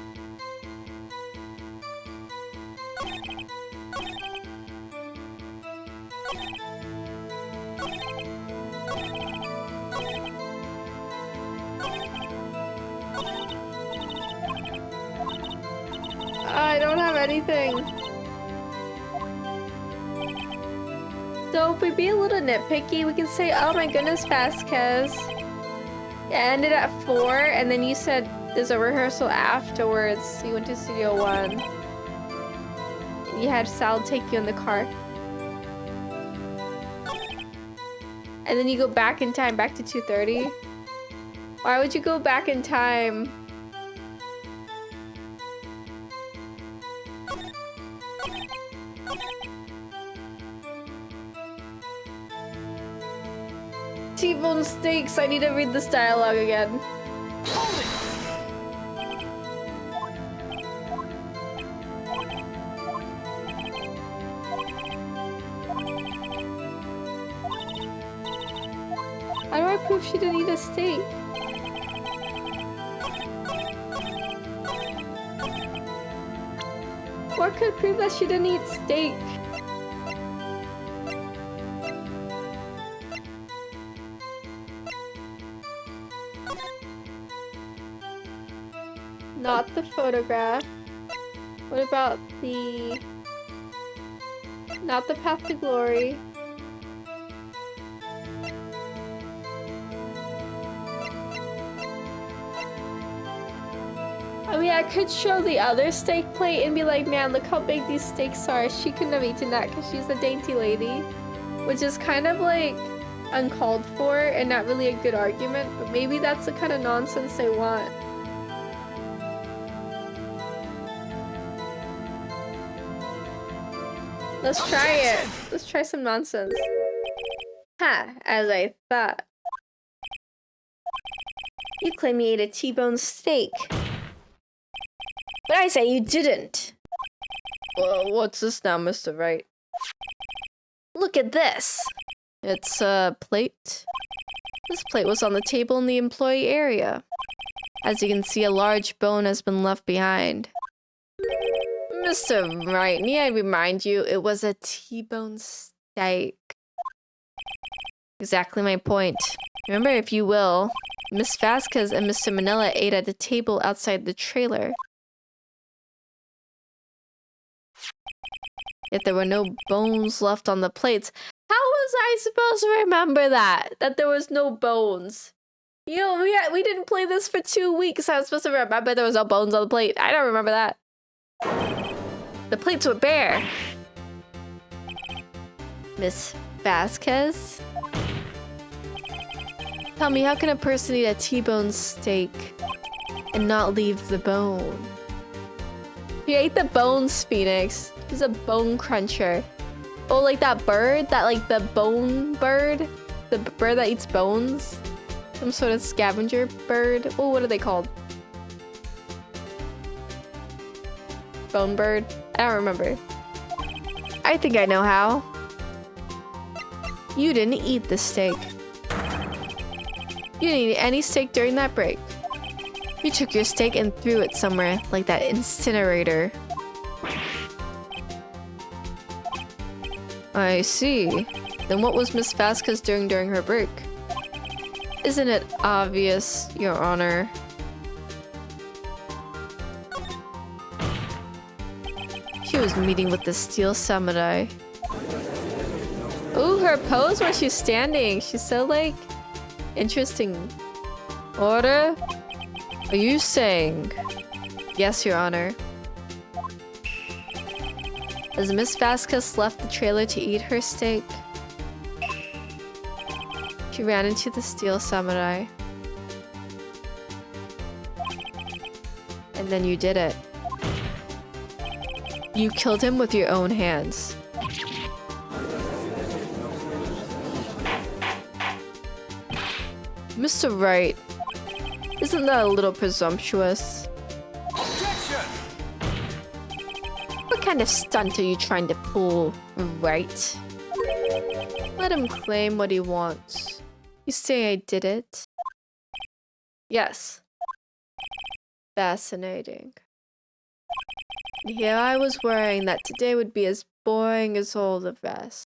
I don't have anything. So if we be a little nitpicky, we can say, oh my goodness, Vasquez. It ended at 4, and then you said there's a rehearsal afterwards. You went to Studio 1. You had Sal take you in the car. And then you go back in time, back to 2:30? Why would you go back in time? T-bone steaks, I need to read this dialogue again. Hold it! How do I prove she didn't eat a steak? What could prove that she didn't eat steak? Not the photograph. What about the... Not the path to glory. I mean, I could show the other steak plate and be like, man, look how big these steaks are. She couldn't have eaten that because she's a dainty lady. Which is kind of like uncalled for and not really a good argument, but maybe that's the kind of nonsense they want. Let's try it. Let's try some nonsense. Ha, as I thought. You claim you ate a T-bone steak. But I say you didn't. Well, what's this now, Mr. Wright? Look at this. It's a plate. This plate was on the table in the employee area. As you can see, a large bone has been left behind. Mr. Wright, need I remind you, it was a T-bone steak. Exactly my point. Remember, if you will, Miss Vasquez and Mr. Manila ate at a table outside the trailer. Yet there were no bones left on the plates. How was I supposed to remember that? That there was no bones? You know, we didn't play this for 2 weeks. I was supposed to remember there was no bones on the plate. I don't remember that. The plates were bare. Miss Vasquez? Tell me, how can a person eat a T-bone steak and not leave the bone? He ate the bones, Phoenix. He's a bone cruncher. Oh, like that bird? That, like, the bone bird? The bird that eats bones? Some sort of scavenger bird? Oh, what are they called? Bone bird? I don't remember. I think I know how. You didn't eat the steak. You didn't eat any steak during that break. You took your steak and threw it somewhere, like that incinerator. I see. Then what was Miss Vasquez doing during her break? Isn't it obvious, Your Honor? She was meeting with the Steel Samurai. Ooh, her pose when she's standing. She's so, like, interesting. Order? Are you saying? Yes, Your Honor. As Miss Vasquez left the trailer to eat her steak, she ran into the Steel Samurai. And then you did it. You killed him with your own hands. Mr. Wright, isn't that a little presumptuous? Objection! What kind of stunt are you trying to pull, Wright? Let him claim what he wants. You say I did it? Yes. Fascinating. Here I was worrying that today would be as boring as all the rest.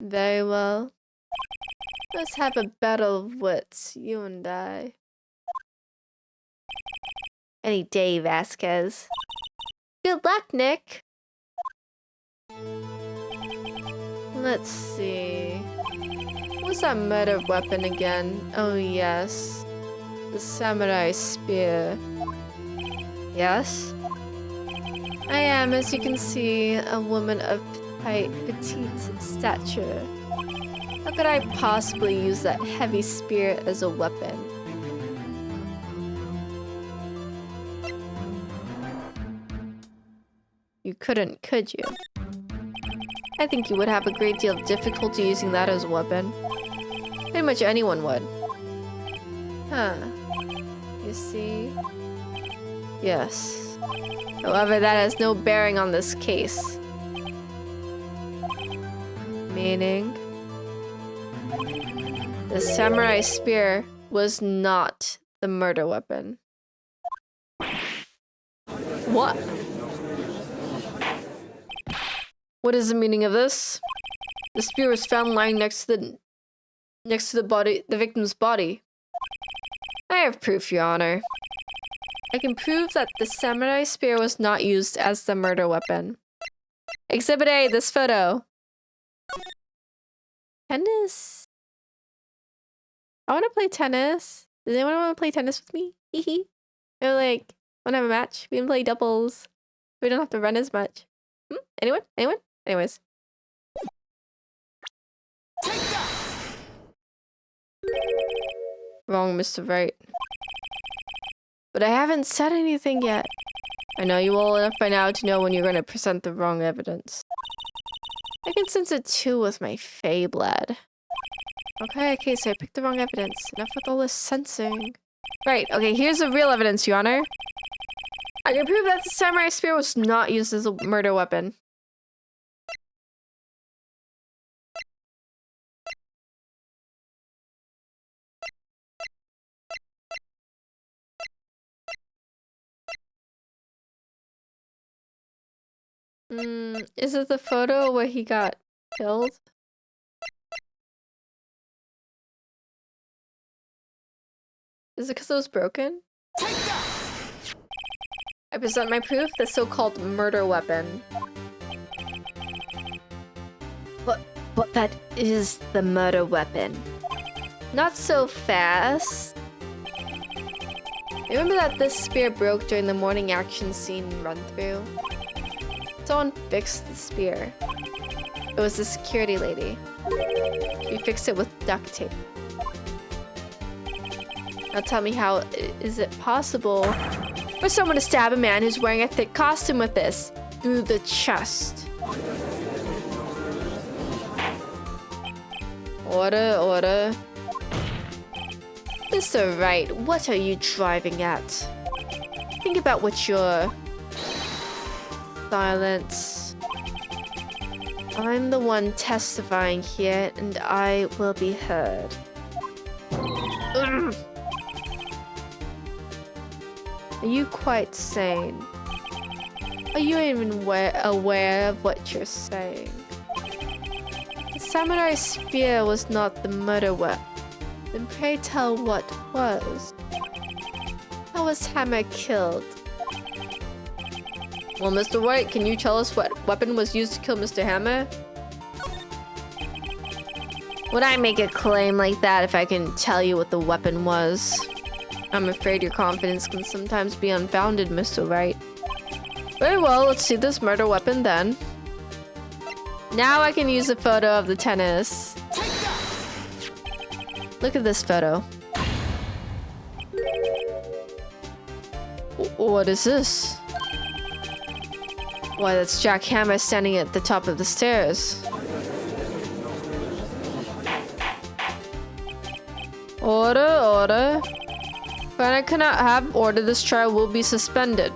Very well. Let's have a battle of wits, you and I. Any day, Vasquez. Good luck, Nick. Let's see. What's that murder weapon again? Oh, yes. The samurai spear. Yes? I am, as you can see, a woman of height, petite stature. How could I possibly use that heavy spear as a weapon? You couldn't, could you? I think you would have a great deal of difficulty using that as a weapon. Pretty much anyone would. Huh. You see? Yes. However, that has no bearing on this case. Meaning? The samurai spear was not the murder weapon. What? What is the meaning of this? The spear was found lying next to the victim's body. I have proof, Your Honor. I can prove that the samurai spear was not used as the murder weapon. Exhibit A, this photo. Tennis? I want to play tennis. Does anyone want to play tennis with me? Hee. Or like, want to have a match? We can play doubles. We don't have to run as much. Anyone? Anyone? Anyways. Wrong, Mr. Wright. But I haven't said anything yet. I know you well enough by now to know when you're going to present the wrong evidence. I can sense it too with my Fey blood. Okay, so I picked the wrong evidence. Enough with all this sensing. Right, okay, here's the real evidence, Your Honor. I can prove that the samurai spear was not used as a murder weapon. Is it the photo where he got killed? Is it because it was broken? I present my proof, the so-called murder weapon. But that is the murder weapon. Not so fast. Remember that this spear broke during the morning action scene run-through? Someone fixed the spear. It was the security lady. She fixed it with duct tape. Now tell me, how is it possible for someone to stab a man who's wearing a thick costume with this through the chest? Order. Mr. Wright, what are you driving at? Think about what you're... Silence. I'm the one testifying here, and I will be heard. Ugh. Are you quite sane? Are you even aware of what you're saying? The samurai spear was not the murder weapon. Then pray tell what was? How was Hammer killed? Well, Mr. Wright, can you tell us what weapon was used to kill Mr. Hammer? Would I make a claim like that if I can tell you what the weapon was? I'm afraid your confidence can sometimes be unfounded, Mr. Wright. Very well, let's see this murder weapon then. Now I can use a photo of the tennis. Look at this photo. What is this? Why, that's Jack Hammer standing at the top of the stairs. Order. When I cannot have order, this trial will be suspended.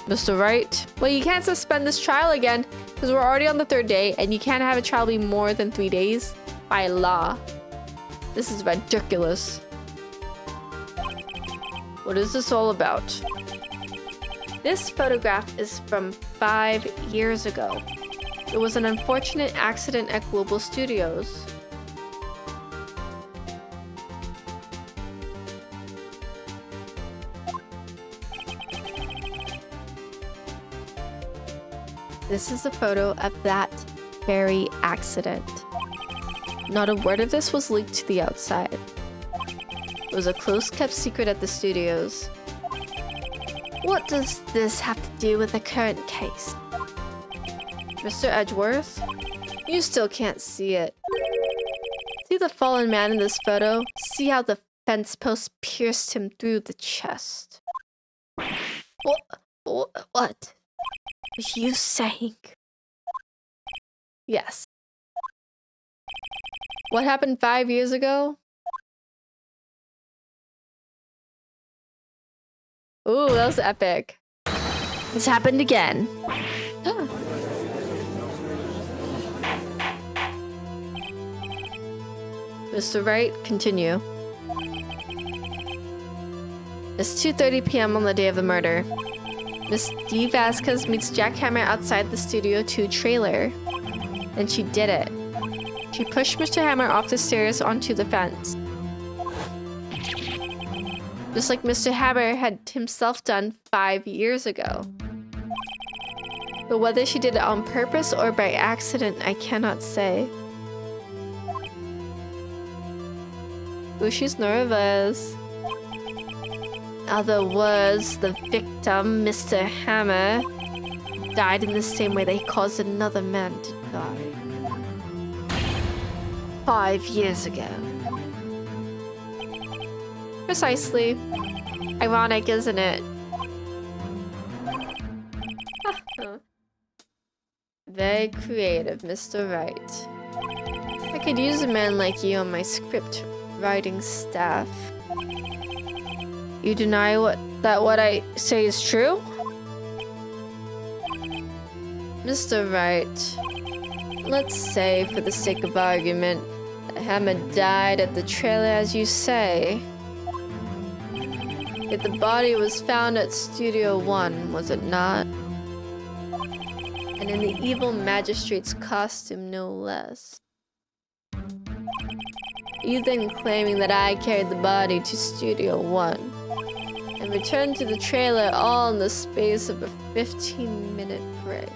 Mr. Wright? Well, you can't suspend this trial again because we're already on the 3rd day and you can't have a trial be more than 3 days by law. This is ridiculous. What is this all about? This photograph is from 5 years ago. It was an unfortunate accident at Global Studios. This is a photo of that very accident. Not a word of this was leaked to the outside. It was a close-kept secret at the studios. What does this have to do with the current case? Mr. Edgeworth? You still can't see it. See the fallen man in this photo? See how the fence post pierced him through the chest? What are you saying? Yes. What happened 5 years ago? Ooh, that was epic. This happened again. Mr. Wright, continue. It's 2:30 p.m. on the day of the murder. Miss D. Vasquez meets Jack Hammer outside the Studio 2 trailer. And she did it. She pushed Mr. Hammer off the stairs onto the fence. Just like Mr. Hammer had himself done 5 years ago. But whether she did it on purpose or by accident, I cannot say. Ooh, she's nervous. In other words, the victim, Mr. Hammer, died in the same way that he caused another man to die. 5 years ago. Precisely. Ironic, isn't it? Very creative, Mr. Wright. I could use a man like you on my script writing staff. You deny that what I say is true? Mr. Wright, let's say, for the sake of argument, that Hammer died at the trailer as you say. Yet the body was found at Studio 1, was it not? And in the evil magistrate's costume, no less. You then claiming that I carried the body to Studio 1 and returned to the trailer all in the space of a 15-minute break.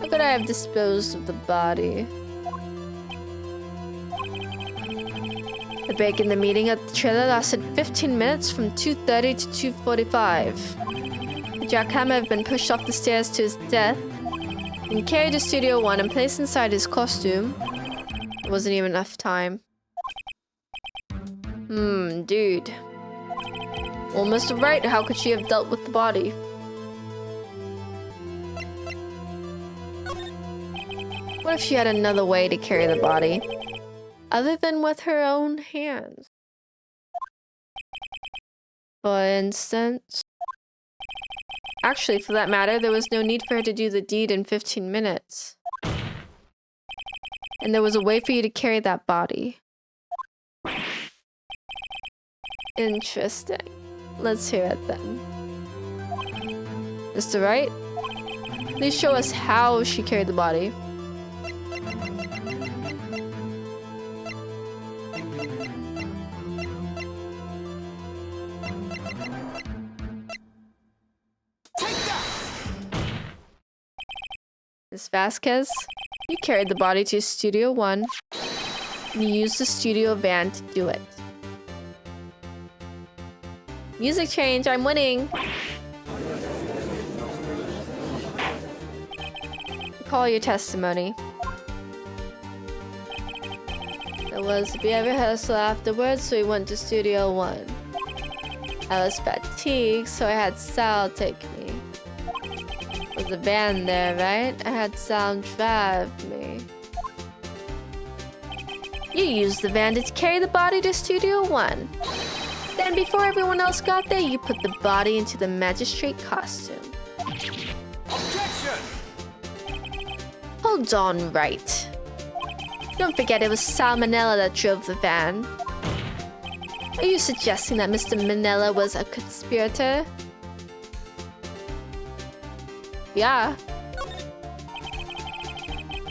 How could I have disposed of the body? The break in the meeting at the trailer lasted 15 minutes from 2:30 to 2:45. Jack Hammer had been pushed off the stairs to his death and carried to Studio 1 and placed inside his costume. It wasn't even enough time. Dude. Well, Mr. Wright, how could she have dealt with the body? What if she had another way to carry the body? Other than with her own hands? For instance... Actually, for that matter, there was no need for her to do the deed in 15 minutes. And there was a way for you to carry that body. Interesting. Let's hear it then. Mr. Wright? Please show us how she carried the body. Miss Vasquez, you carried the body to Studio 1, and you used the studio van to do it. Music change, I'm winning! Call your testimony. There was to be a rehearsal afterwards, so we went to Studio 1. I was fatigued, so I had Sal take me. There's a van there, right? I had Sal drive me. You used the van to carry the body to Studio 1. Then before everyone else got there, you put the body into the magistrate costume. Objection! Hold on, Wright. Don't forget it was Salmonella that drove the van. Are you suggesting that Mr. Manella was a conspirator? Yeah.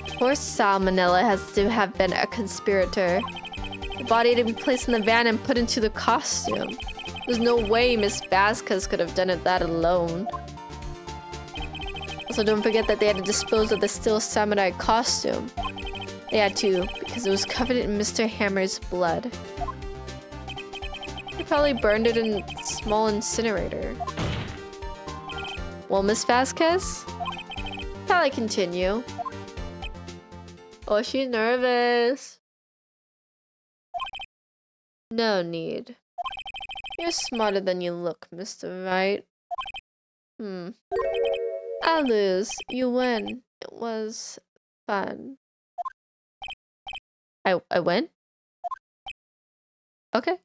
Of course Salmonella has to have been a conspirator. The body had been placed in the van and put into the costume. There's no way Miss Vasquez could have done it that alone. Also, don't forget that they had to dispose of the still samurai costume. They had to, because it was covered in Mr. Hammer's blood. They probably burned it in a small incinerator. Well, Miss Vasquez, Shall I continue? Oh, she's nervous. No need. You're smarter than you look, Mr. Wright. I lose. You win. It was fun. I win? Okay.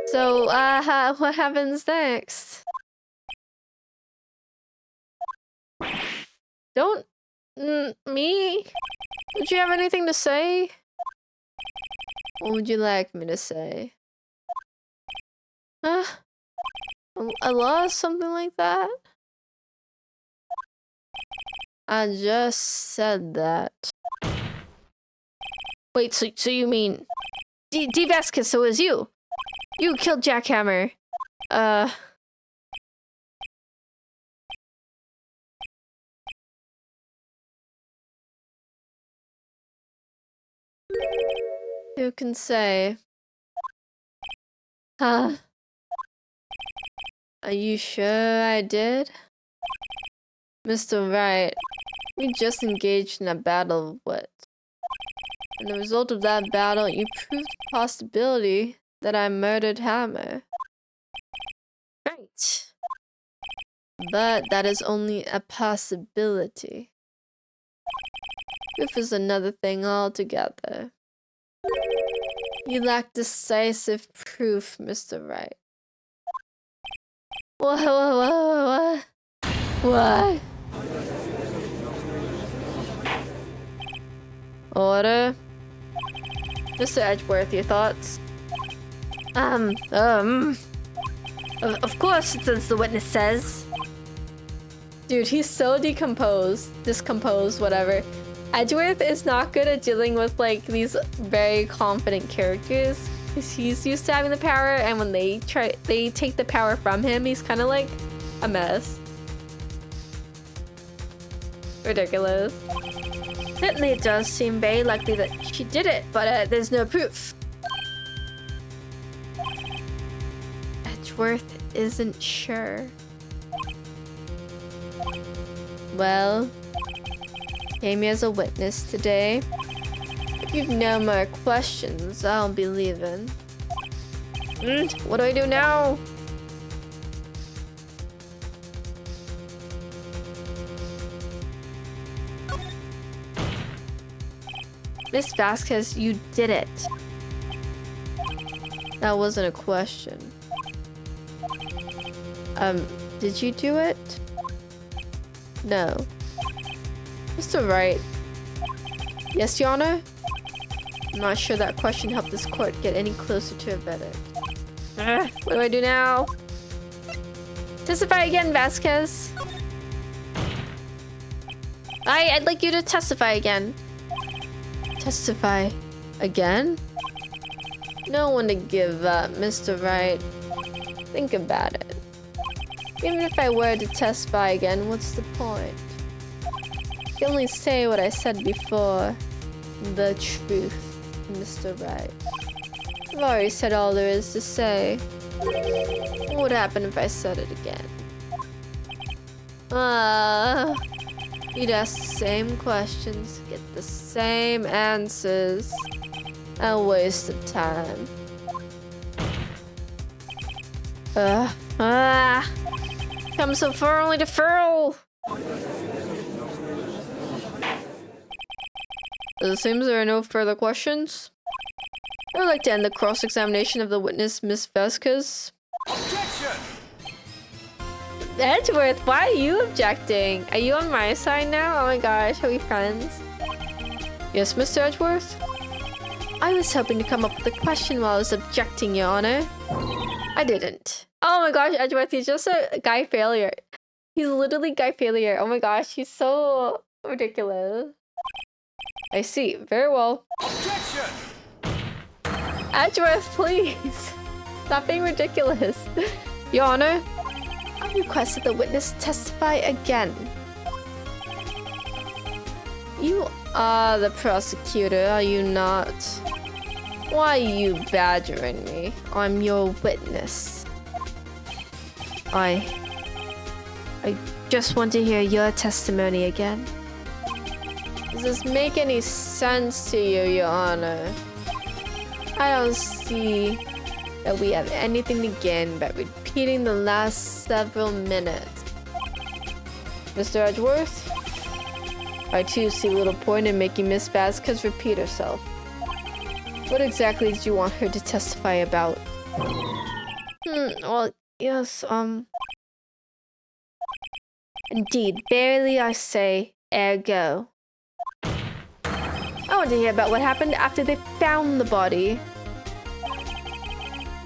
So, what happens next? Don't... me? Would you have anything to say? What would you like me to say? I lost something like that? I just said that. Wait, so you mean... D. Vasquez, so it was you? You killed Jackhammer. Who can say? Huh? Are you sure I did? Mr. Wright, we just engaged in a battle of wits. And the result of that battle, you proved the possibility that I murdered Hammer. Right. But that is only a possibility. Proof is another thing altogether. You lack decisive proof, Mr. Wright. What? What? Order? Mr. Edgeworth, your thoughts? Of course, as the witness says. Dude, he's so discomposed, whatever. Edgeworth is not good at dealing with, like, these very confident characters. He's used to having the power, and when they take the power from him, he's kind of like a mess. Ridiculous. Certainly it does seem very likely that she did it, but there's no proof. Edgeworth isn't sure. Well, came here as a witness today. If you've no more questions, I'll be leaving. What do I do now? Miss Vasquez, you did it. That wasn't a question. Did you do it? No. Mr. Wright. Yes, Your Honor? I'm not sure that question helped this court get any closer to a verdict. What do I do now? Testify again, Vasquez. I'd like you to testify again. Testify again? No one to give up, Mr. Wright. Think about it. Even if I were to testify again, what's the point? I can only say what I said before. The truth, Mr. Wright. I've already said all there is to say. What would happen if I said it again? You'd ask the same questions, get the same answers. A waste of time. Come so far only to fail. It seems there are no further questions. I would like to end the cross-examination of the witness, Miss Vasquez. Objection! Edgeworth, why are you objecting? Are you on my side now? Oh my gosh, are we friends? Yes, Mr. Edgeworth? I was hoping to come up with a question while I was objecting, Your Honor. I didn't. Oh my gosh, Edgeworth, he's just a guy failure. He's literally guy failure. Oh my gosh, he's so ridiculous. I see. Very well. Objection! Edgeworth, please. Stop being ridiculous. Your Honor, I request that the witness testify again. You are the prosecutor, are you not? Why are you badgering me? I'm your witness. I just want to hear your testimony again. Does this make any sense to you, Your Honor? I don't see that we have anything to gain by repeating the last several minutes. Mr. Edgeworth? I too see little point in making Miss Vasquez repeat herself. What exactly did you want her to testify about? Well, yes, Indeed, barely I say, ergo. I want to hear about what happened after they found the body.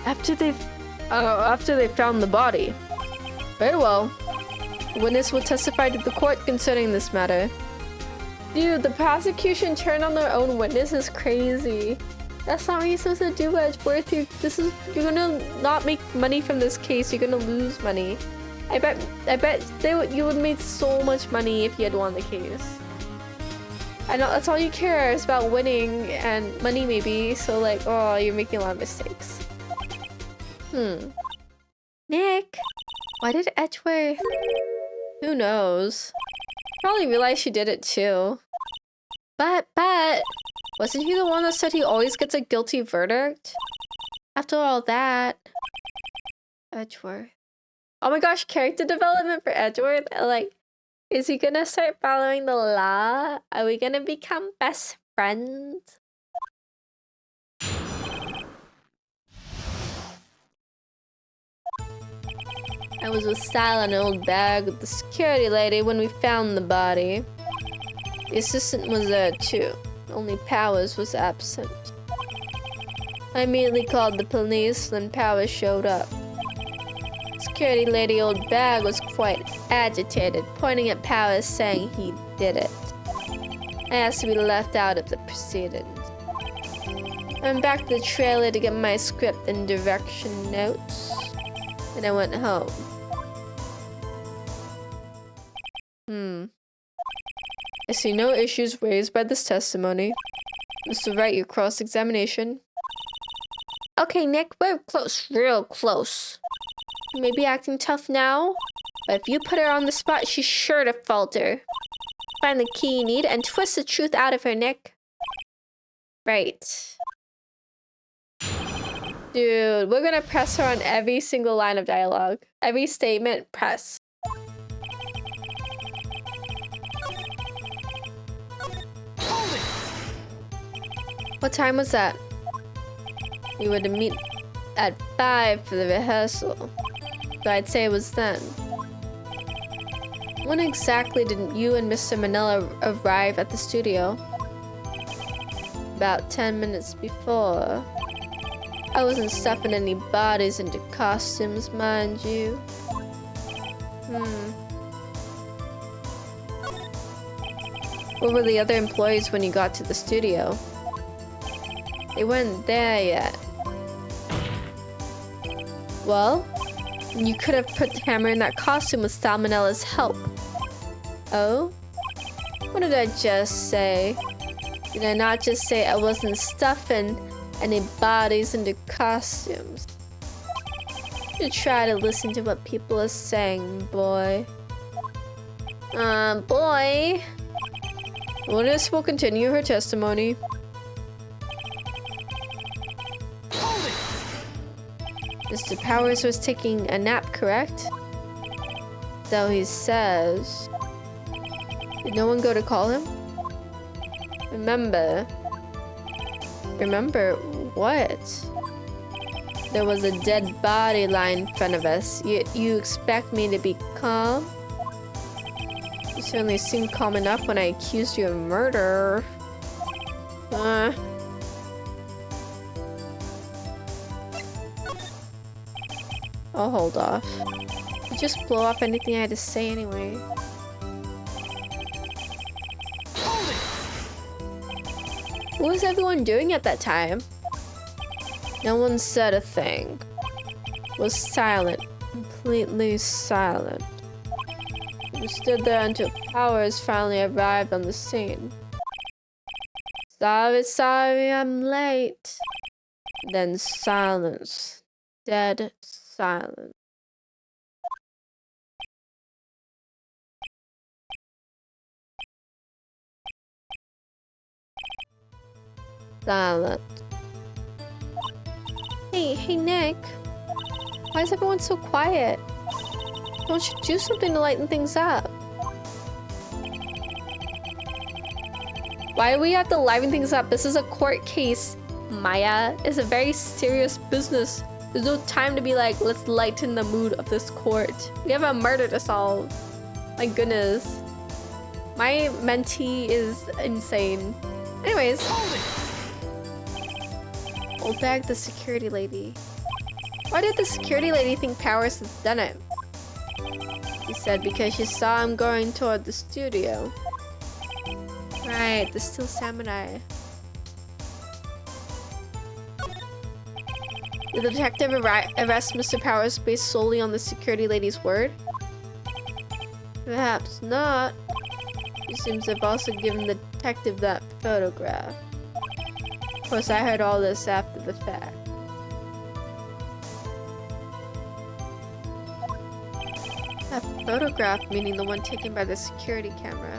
After they found the body. Very well. The witness will testify to the court concerning this matter. Dude, the prosecution turned on their own witness is crazy. That's not what you're supposed to do, Edgeworth. You're gonna not make money from this case. You're gonna lose money. I bet you would make so much money if you had won the case. I know that's all you care is about winning and money maybe. So like, oh, you're making a lot of mistakes. Nick, why did Edgeworth? Who knows? Probably realized she did it too. But wasn't he the one that said he always gets a guilty verdict? After all that, Edgeworth. Oh my gosh, character development for Edgeworth. Like, is he gonna start following the law? Are we gonna become best friends? I was with Sal in an old bag with the security lady when we found the body. The assistant was there too. Only Powers was absent. I immediately called the police when Powers showed up. Security lady old bag was quite agitated, pointing at Powers saying he did it. I asked to be left out of the proceedings. I went back to the trailer to get my script and direction notes. And I went home. I see no issues raised by this testimony. Mr. Wright, your cross-examination. Okay, Nick, we're close, real close. You may be acting tough now, but if you put her on the spot, she's sure to falter. Find the key you need and twist the truth out of her, Nick. Right. Dude, we're gonna press her on every single line of dialogue. Every statement, press. What time was that? We were to meet at 5 for the rehearsal. So I'd say it was then. When exactly did you and Mr. Manila arrive at the studio? About 10 minutes before. I wasn't stuffing any bodies into costumes, mind you. Where were the other employees when you got to the studio? They weren't there yet. Well, you could have put the hammer in that costume with Salmonella's help. Oh? What did I just say? Did I not just say I wasn't stuffing any bodies into costumes? You try to listen to what people are saying, boy. Boy. Witness will continue her testimony. Mr. Powers was taking a nap, correct? Though he says. Did no one go to call him? Remember what? There was a dead body lying in front of us. You expect me to be calm? You certainly seemed calm enough when I accused you of murder. I'll hold off. You just blow off anything I had to say anyway. What was everyone doing at that time? No one said a thing. Was silent. Completely silent. We stood there until Powers finally arrived on the scene. Sorry, I'm late. Then silence. Dead silence. Silent. Hey, Nick. Why is everyone so quiet? Don't you do something to lighten things up? Why do we have to liven things up? This is a court case, Maya. It's a very serious business. There's no time to be like, let's lighten the mood of this court. We have a murder to solve. My goodness. My mentee is insane. Anyways. Hold back the security lady. Why did the security lady think Powers has done it? He said because she saw him going toward the studio. Right, the Steel Samurai. Did the detective arrest Mr. Powers based solely on the security lady's word? Perhaps not. It seems they've also given the detective that photograph. Of course, I heard all this after the fact. That photograph, meaning the one taken by the security camera.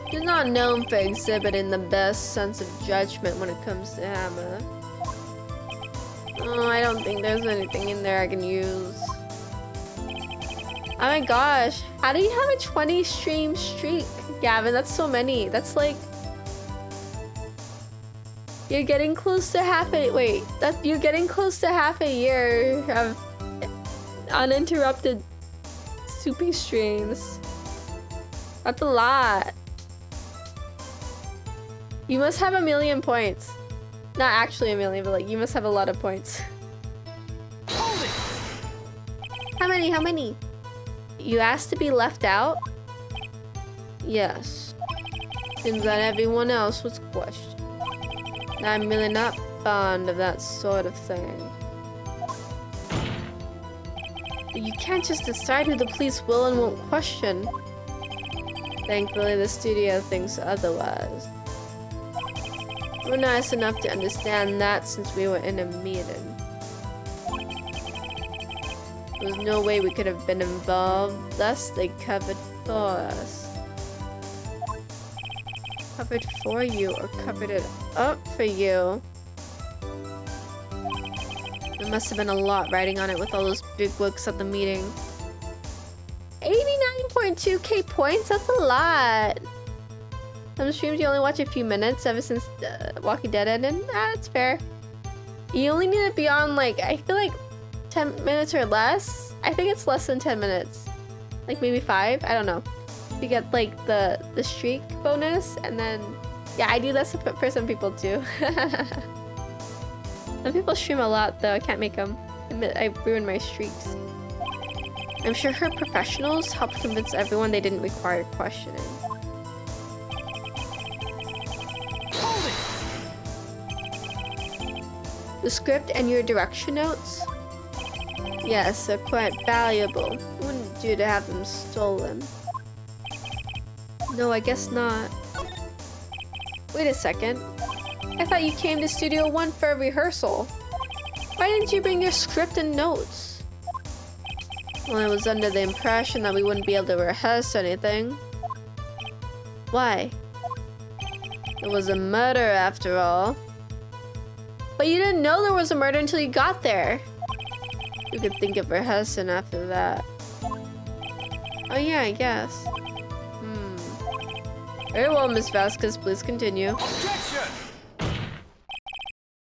He's not known for exhibiting the best sense of judgment when it comes to Hammer. Oh, I don't think there's anything in there I can use. Oh my gosh, how do you have a 20 stream streak, Gavin? That's so many. That's like... You're getting close to you're getting close to half a year of uninterrupted soupy streams. That's a lot. You must have 1,000,000 points. Not actually 1,000,000, but like you must have a lot of points. How many? How many? You asked to be left out? Yes. Seems that everyone else was questioned. I'm really not fond of that sort of thing. You can't just decide who the police will and won't question. Thankfully, the studio thinks otherwise. We're nice enough to understand that since we were in a meeting. There was no way we could have been involved, thus they covered for us. Covered for you or covered it up for you? There must have been a lot writing on it with all those big books at the meeting. 89.2k points? That's a lot. Some streams you only watch a few minutes ever since Walking Dead ended. That's fair. You only need to be on like, I feel like 10 minutes or less. I think it's less than 10 minutes. Like maybe 5, I don't know. You get like the streak bonus and then, yeah, I do that for some people too. Some people stream a lot though, I can't make them. I ruined my streaks. I'm sure her professionals helped convince everyone they didn't require questioning. The script and your direction notes? Yes, they're quite valuable. Wouldn't do to have them stolen. No, I guess not. Wait a second. I thought you came to Studio 1 for a rehearsal. Why didn't you bring your script and notes? Well, I was under the impression that we wouldn't be able to rehearse anything. Why? It was a murder after all. But you didn't know there was a murder until you got there. You could think of rehearsing after that. Oh yeah, I guess. Very well, Miss Vasquez, please continue. Objection!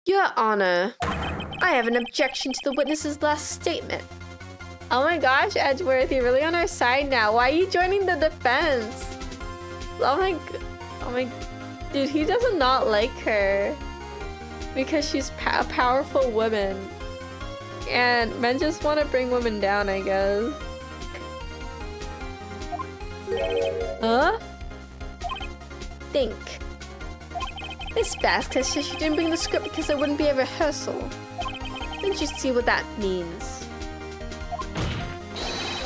Your Honor, I have an objection to the witness's last statement. Oh my gosh, Edgeworth, you're really on our side now. Why are you joining the defense? Oh my, dude, he does not like her. Because she's a powerful woman. And men just want to bring women down, I guess. Huh? Think. Miss Vasquez said she didn't bring the script because there wouldn't be a rehearsal. Didn't you see what that means?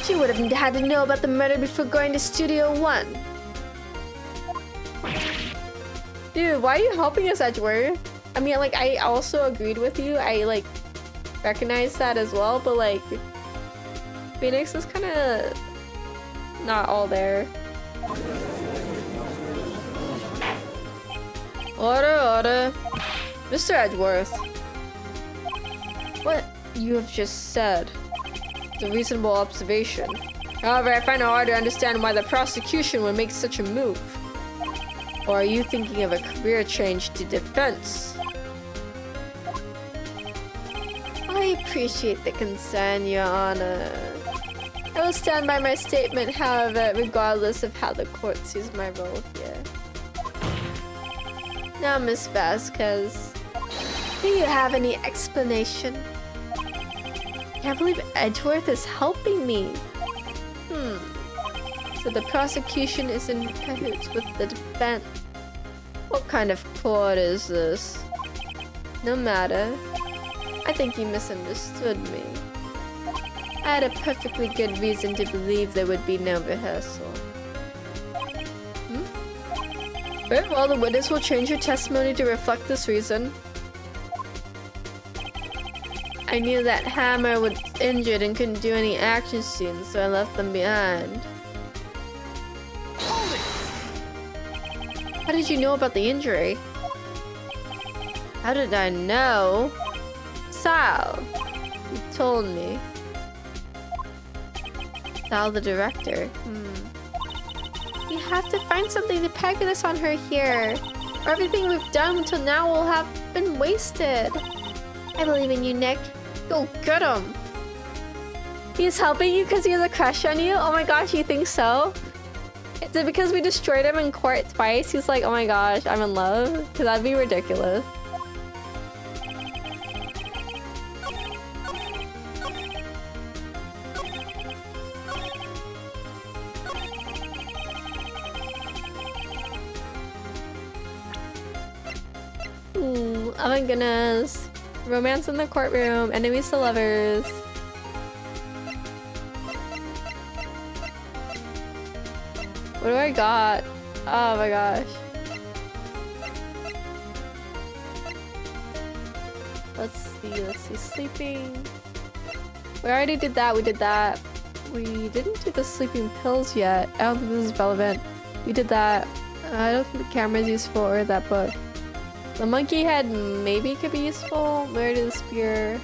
She would have had to know about the murder before going to Studio 1. Dude, why are you helping us, Edgeworth? I mean, like, I also agreed with you. I, like, recognize that as well, but, like, Phoenix is kind of not all there. Order. Mr. Edgeworth. What you have just said is a reasonable observation. However, I find it hard to understand why the prosecution would make such a move. Or are you thinking of a career change to defense? I appreciate the concern, Your Honor. I will stand by my statement, however, regardless of how the court sees my role here. Now, Miss Vasquez, do you have any explanation? I can't believe Edgeworth is helping me. So the prosecution is in cahoots with the defense. What kind of court is this? No matter. I think you misunderstood me. I had a perfectly good reason to believe there would be no rehearsal. Very well, the witness will change your testimony to reflect this reason. I knew that Hammer was injured and couldn't do any action scenes, so I left them behind. How did you know about the injury? How did I know? Sal, you told me. Sal, the director. We have to find something to peg this on her here, or everything we've done until now will have been wasted. I believe in you, Nick. Go get him. He's helping you because he has a crush on you? Oh my gosh, you think so? Is it because we destroyed him in court twice? He's like, oh my gosh, I'm in love? Because that'd be ridiculous. Oh my goodness. Romance in the courtroom, enemies to lovers. What do I got? Oh my gosh. Let's see. Sleeping. We already did that. We did that. We didn't do the sleeping pills yet. I don't think this is relevant. We did that. I don't think the camera's useful or that book. The monkey head maybe could be useful. Where did the spear?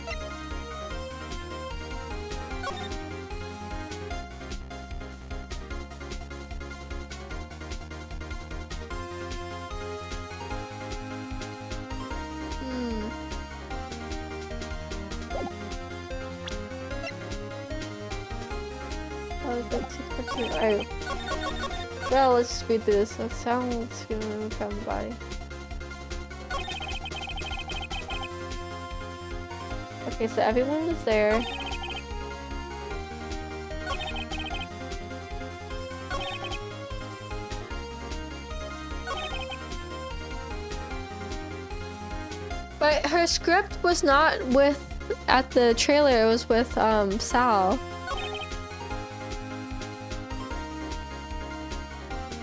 Alright. Well, let's speed through this. Let's get from the body. Okay, so everyone was there. But her script was not at the trailer, it was with Sal.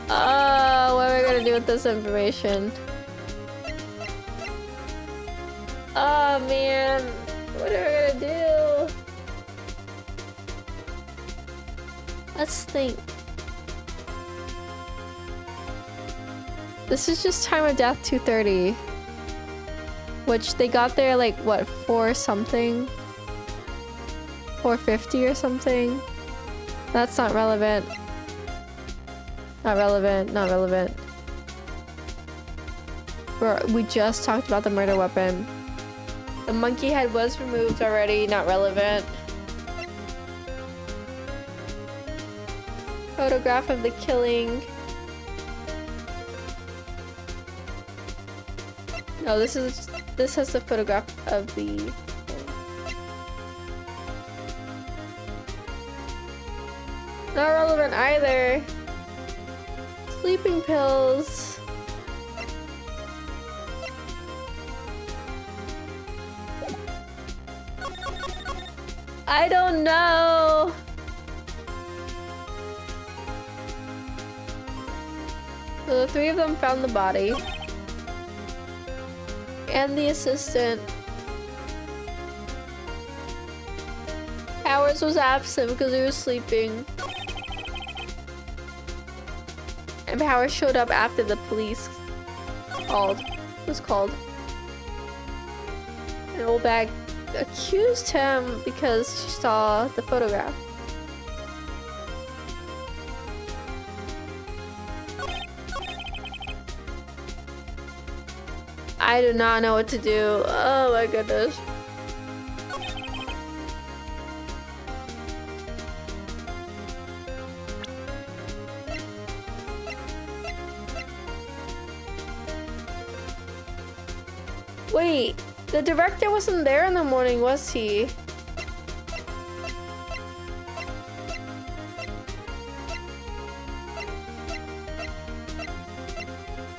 What are we gonna do with this information? Oh man, what are we gonna do? Let's think. This is just time of death 2:30. Which they got there like what, 4 something? 4:50 or something? That's not relevant. Not relevant. Bro, we just talked about the murder weapon. The monkey head was removed already, not relevant. Photograph of the killing. No, this has the photograph of the... Not relevant either. Sleeping pills. I don't know. So the 3 of them found the body. And the assistant. Powers was absent because he was sleeping. And Powers showed up after the police was called. And Old Bag accused him because she saw the photograph. I do not know what to do. Oh my goodness. Wait, the director wasn't there in the morning, was he?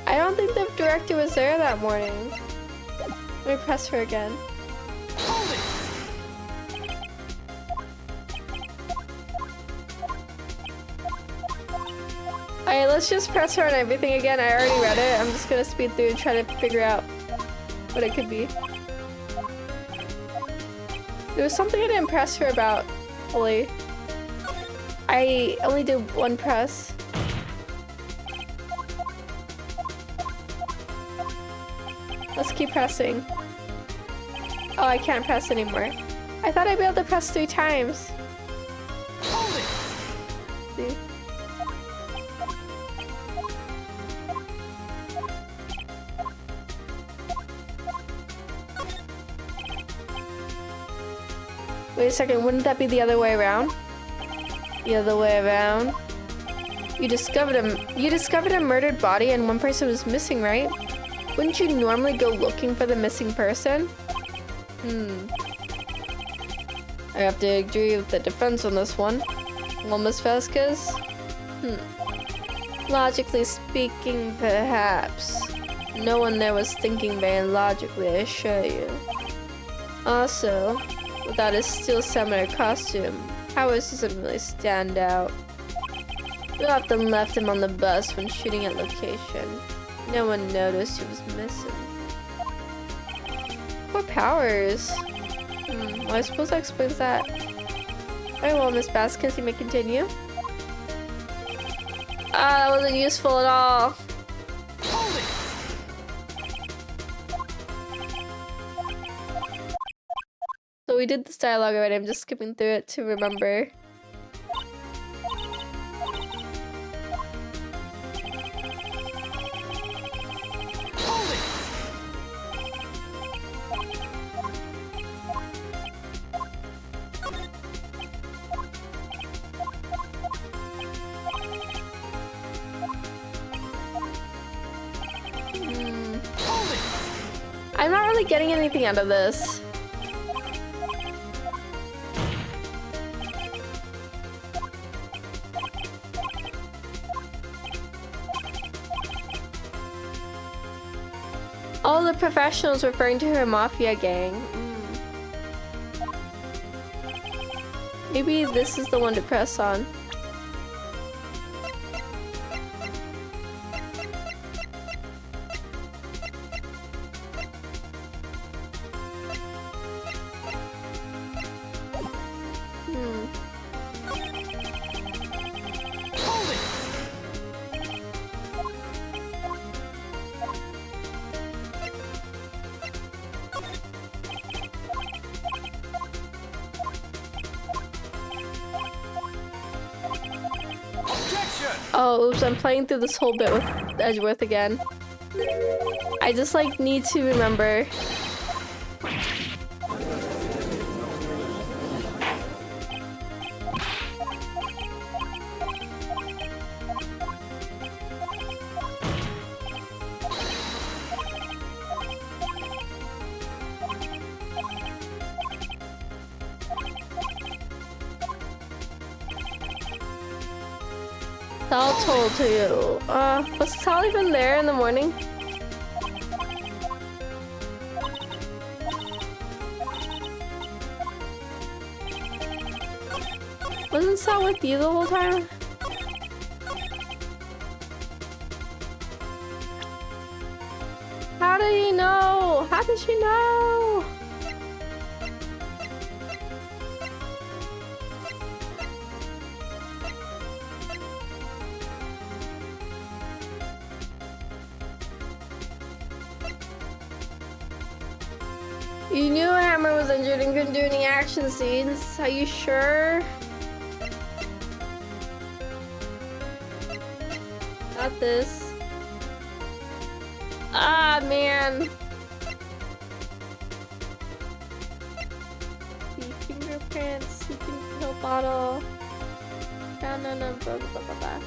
I don't think the director was there that morning. Let me press her again. Alright, let's just press her on everything again. I already read it. I'm just gonna speed through and try to figure out what it could be. There was something I didn't press her about fully. I only did one press. Let's keep pressing. Oh, I can't press anymore. I thought I'd be able to press 3 times. See? Wait a second, wouldn't that be the other way around? The other way around. You discovered a murdered body and one person was missing, right? Wouldn't you normally go looking for the missing person? I have to agree with the defense on this one. Well, Miss Vasquez? Logically speaking, perhaps. No one there was thinking very logically, I assure you. Also, without his steel samurai costume, Powers doesn't really stand out. We often left him on the bus when shooting at location. No one noticed he was missing. Poor Powers. Well, I suppose that explains that. Very well, Miss Vasquez, you may continue. That wasn't useful at all. So we did this dialogue already. I'm just skipping through it to remember. I'm not really getting anything out of this. All the professionals referring to her mafia gang. Maybe this is the one to press on. Oh, oops, I'm playing through this whole bit with Edgeworth again. I just, like, need to remember. Sal told to you. Was Sal even there in the morning? Wasn't Sal with you the whole time? How did he know? know? How did she know? You knew Hammer was injured and couldn't do any action scenes. Are you sure? Got this. Ah, man. The fingerprints, sleeping pill bottle. No, blah, blah, blah, blah.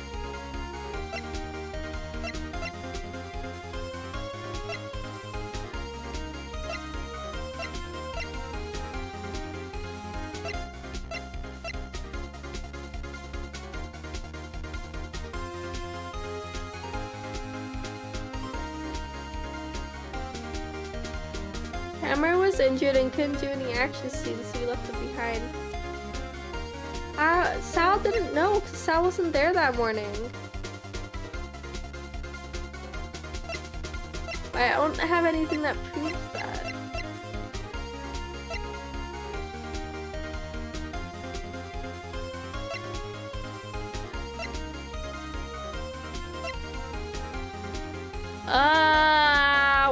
Hammer was injured and couldn't do any action scenes, so he left it behind. Sal didn't know, because Sal wasn't there that morning. I don't have anything that proves that.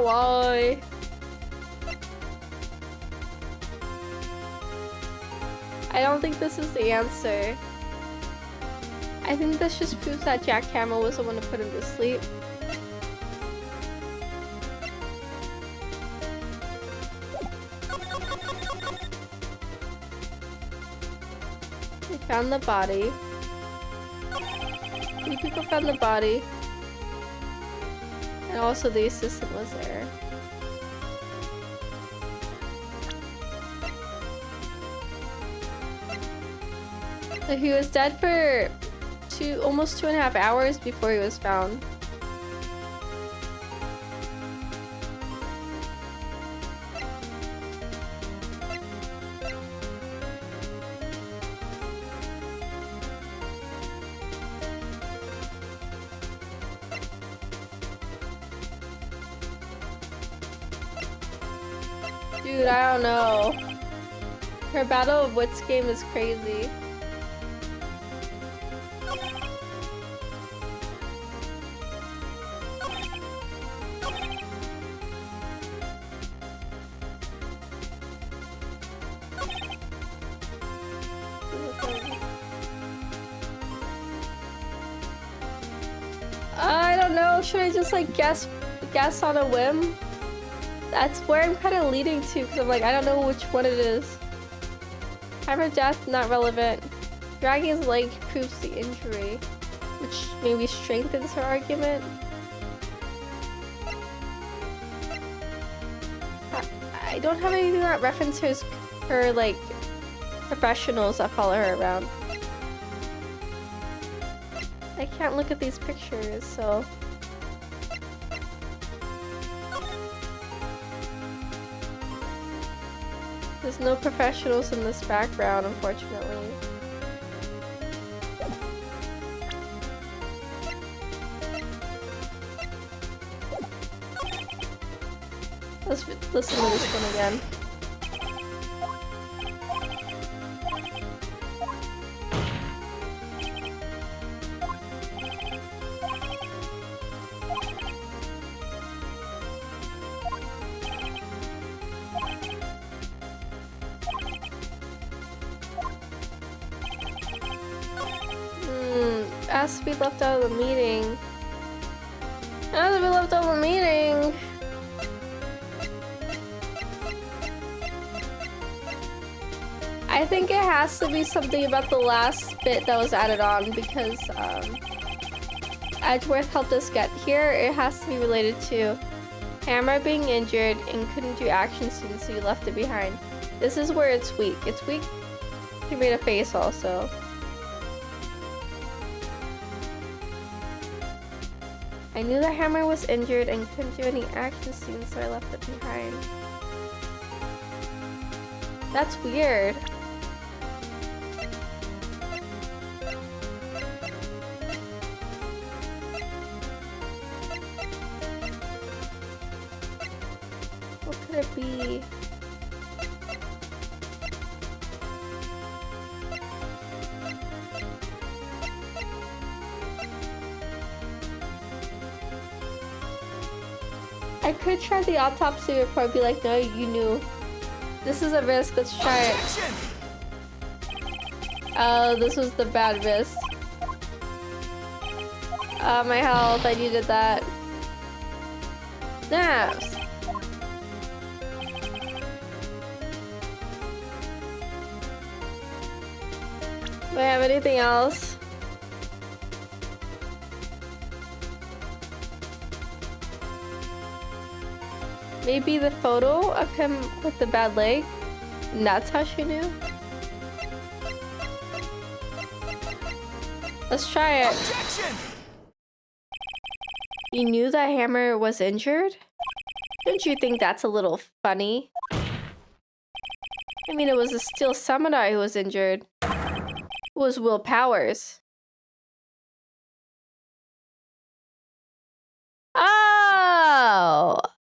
Why? I don't think this is the answer. I think this just proves that Jack Hamill was the one to put him to sleep. They found the body. 3 people found the body. And also the assistant was there. So he was dead for almost 2.5 hours before he was found. Dude, I don't know. Her Battle of Wits game is crazy. I don't know. Should I just like guess on a whim? That's where I'm kind of leading to, because I'm like, I don't know which one it is. Hammer death, not relevant. Dragging his leg proves the injury, which maybe strengthens her argument. I don't have anything that references her like professionals that follow her around. I can't look at these pictures, so. There's no professionals in this background, unfortunately. Let's listen to this one again. Has to be left out of the meeting. Has to be left out of the meeting. I think it has to be something about the last bit that was added on, because Edgeworth helped us get here. It has to be related to Hammer being injured and couldn't do action scenes, so you left it behind. This is where it's weak. It's weak. He made a face also. I knew that Hammer was injured and couldn't do any action scenes, so I left it behind. That's weird. it be? I could try the autopsy report, be like, no, you knew. This is a risk, let's try it. Oh, this was the bad risk. My health, I needed that. Snaps! Do I have anything else? Maybe the photo of him with the bad leg? And that's how she knew? Let's try it. Objection! You knew that Hammer was injured? Don't you think that's a little funny? I mean, it was a steel samurai who was injured. It was Will Powers.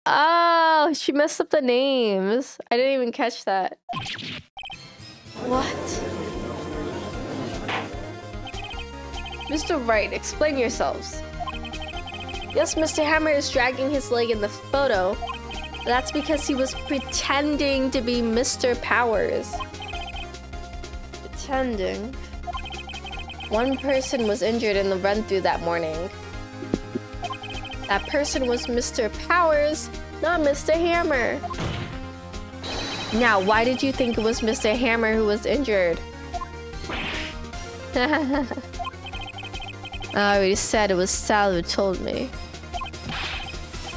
Oh, she messed up the names. I didn't even catch that. What? Mr. Wright, explain yourselves. Yes, Mr. Hammer is dragging his leg in the photo. That's because he was pretending to be Mr. Powers. Pretending. One person was injured in the run-through that morning. That person was Mr. Powers, not Mr. Hammer. Now, why did you think it was Mr. Hammer who was injured? I already said it was Sal who told me.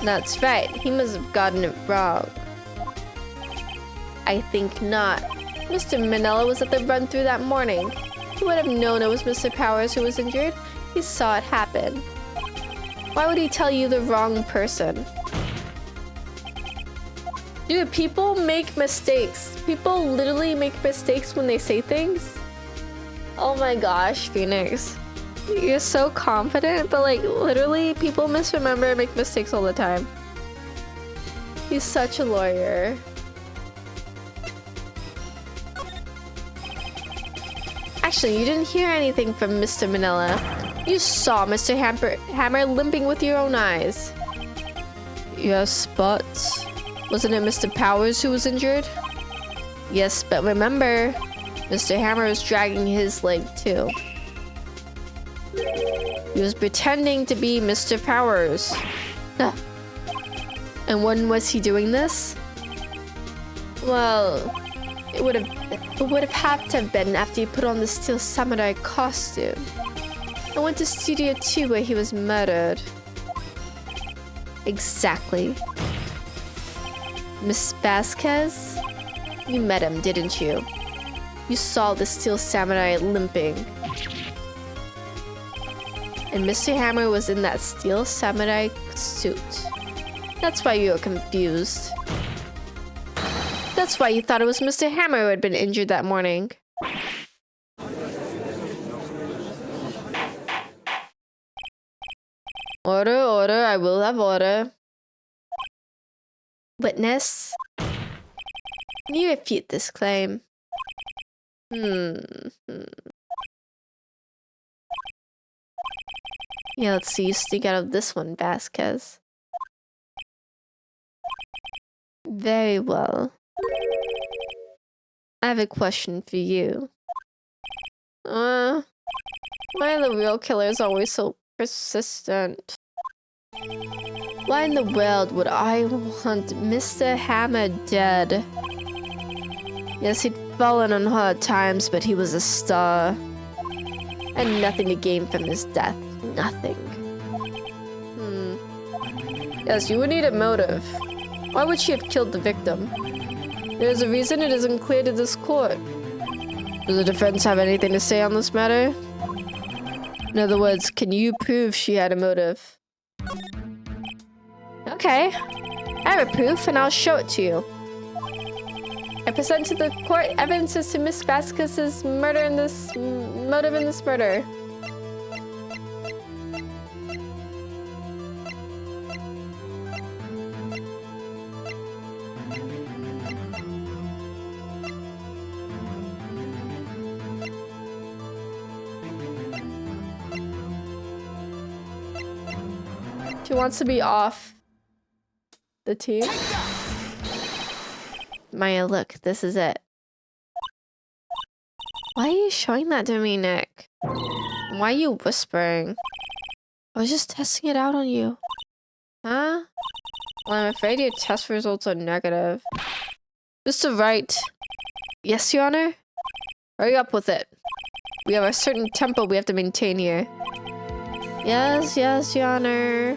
That's right, he must have gotten it wrong. I think not. Mr. Manella was at the run-through that morning. He would have known it was Mr. Powers who was injured. He saw it happen. Why would he tell you the wrong person? Dude, people make mistakes. People literally make mistakes when they say things. Oh my gosh, Phoenix. You're so confident, but like literally people misremember and make mistakes all the time. He's such a lawyer. Actually, you didn't hear anything from Mr. Manila. You saw Mr. Hammer limping with your own eyes. Yes, but wasn't it Mr. Powers who was injured? Yes, but remember, Mr. Hammer was dragging his leg too. He was pretending to be Mr. Powers. And when was he doing this? Well, it would have had to have been after he put on the steel samurai costume. I went to Studio 2 where he was murdered. Exactly. Miss Vasquez? You met him, didn't you? You saw the steel samurai limping. And Mr. Hammer was in that steel samurai suit. That's why you were confused. That's why you thought it was Mr. Hammer who had been injured that morning. Order, order, I will have order. Witness? Can you refute this claim? Yeah, let's see you sneak out of this one, Vasquez. Very well. I have a question for you. Why are the real killers always so persistent? Why in the world would I want Mr. Hammer dead? Yes, he'd fallen on hard times, but he was a star. And nothing to gain from his death. Nothing. Yes, you would need a motive. Why would she have killed the victim? There's a reason it isn't clear to this court. Does the defense have anything to say on this matter? In other words, can you prove she had a motive? Okay. I have a proof and I'll show it to you. I present to the court evidences to Miss Vasquez's motive in this murder. She wants to be off the team. Maya, look, this is it. Why are you showing that to me, Nick? Why are you whispering? I was just testing it out on you. Huh? Well, I'm afraid your test results are negative. Mr. Wright. Yes, Your Honor? Hurry up with it. We have a certain tempo we have to maintain here. Yes, Your Honor.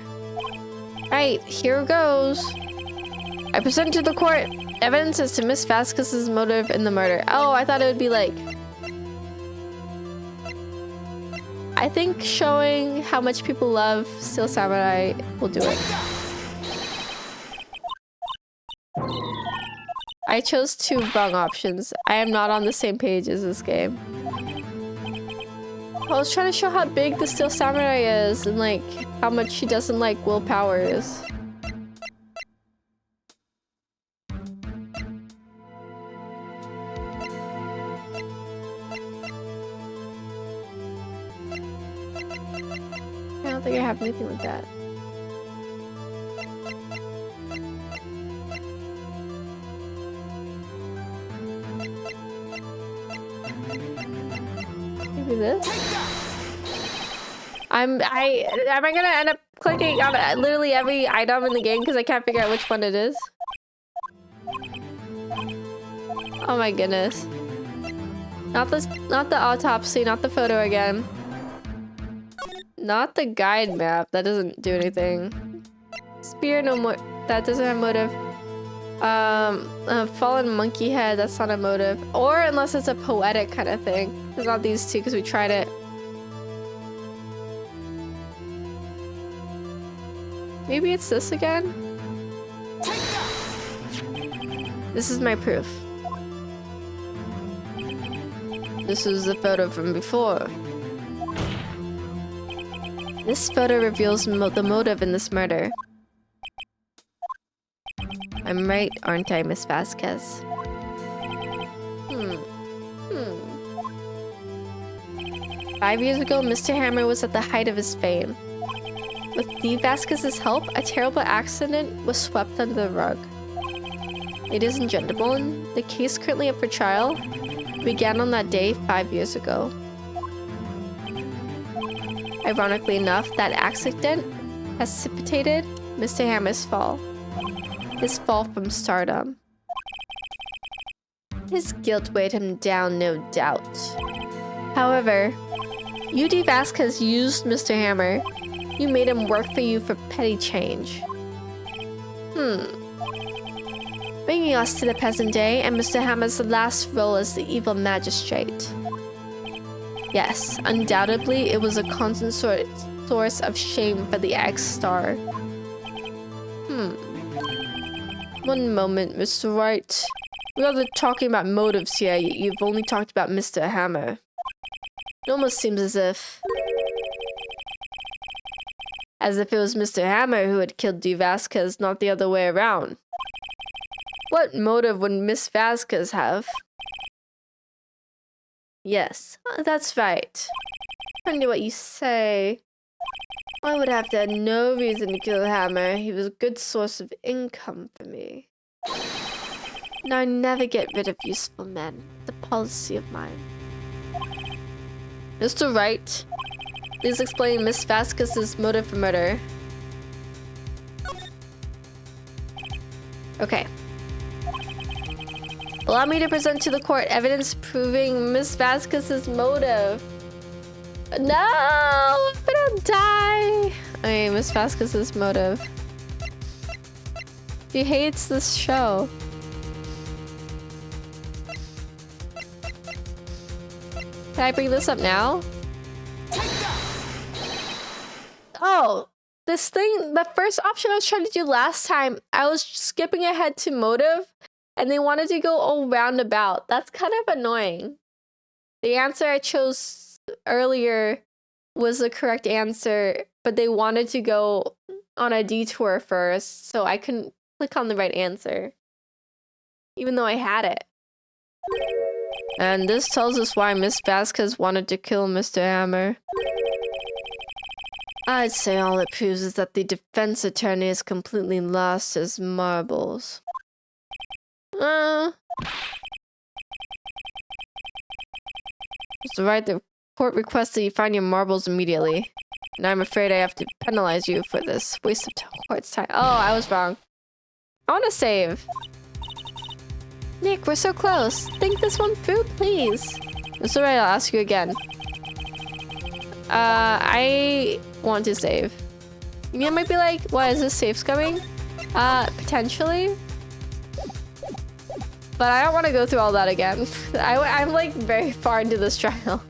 Right, here goes. I present to the court evidence as to Miss Vasquez's motive in the murder. Oh, I thought it would be like... I think showing how much people love Steel Samurai will do it. I chose two wrong options. I am not on the same page as this game. I was trying to show how big the Steel Samurai is and like how much she doesn't like Will Powers. I don't think I have anything with that. Maybe this? Am I gonna end up clicking on literally every item in the game because I can't figure out which one it is? Oh my goodness. Not the autopsy, not the photo again. Not the guide map, that doesn't do anything. Spear, no more, that doesn't have motive. Fallen monkey head, that's not a motive. Or unless it's a poetic kind of thing. It's not these two because we tried it. Maybe it's this again? This is my proof. This is the photo from before. This photo reveals the motive in this murder. I'm right, aren't I, Miss Vasquez? 5 years ago, Mr. Hammer was at the height of his fame. With Dee Vasquez's help, a terrible accident was swept under the rug. Ladies and gentlemen, the case currently up for trial began on that day 5 years ago. Ironically enough, that accident precipitated Mr. Hammer's fall. His fall from stardom. His guilt weighed him down, no doubt. However, you, Dee Vasquez, used Mr. Hammer. You made him work for you for petty change. Bringing us to the present day and Mr. Hammer's last role as the evil magistrate. Yes, undoubtedly, it was a constant source of shame for the ex-star. One moment, Mr. Wright. We are talking about motives here, yet you've only talked about Mr. Hammer. It almost seems as if it was Mr. Hammer who had killed Dee Vasquez, not the other way around. What motive would Miss Vasquez have? Yes, that's right. According to what you say, I would have to have no reason to kill Hammer. He was a good source of income for me. Now I never get rid of useful men. It's a policy of mine. Mr. Wright, please explain Miss Vasquez's motive for murder. Okay. Allow me to present to the court evidence proving Miss Vasquez's motive. No, I'm gonna die. Okay, Miss Vasquez's motive. She hates this show. Can I bring this up now? Oh, this thing, the first option I was trying to do last time, I was skipping ahead to motive, and they wanted to go all roundabout. That's kind of annoying. The answer I chose earlier was the correct answer, but they wanted to go on a detour first, so I couldn't click on the right answer, even though I had it. And this tells us why Miss Vasquez wanted to kill Mr. Hammer. I'd say all it proves is that the defense attorney is completely lost his marbles. Mr. Wright, the court requests that you find your marbles immediately. And I'm afraid I have to penalize you for this waste of court's time. Oh, I was wrong. I want to save. Nick, we're so close. Think this one through, please. Mr. Wright, I'll ask you again. I want to save. You might be like, why is this safe coming? Potentially. But I don't want to go through all that again. I'm like very far into this trial.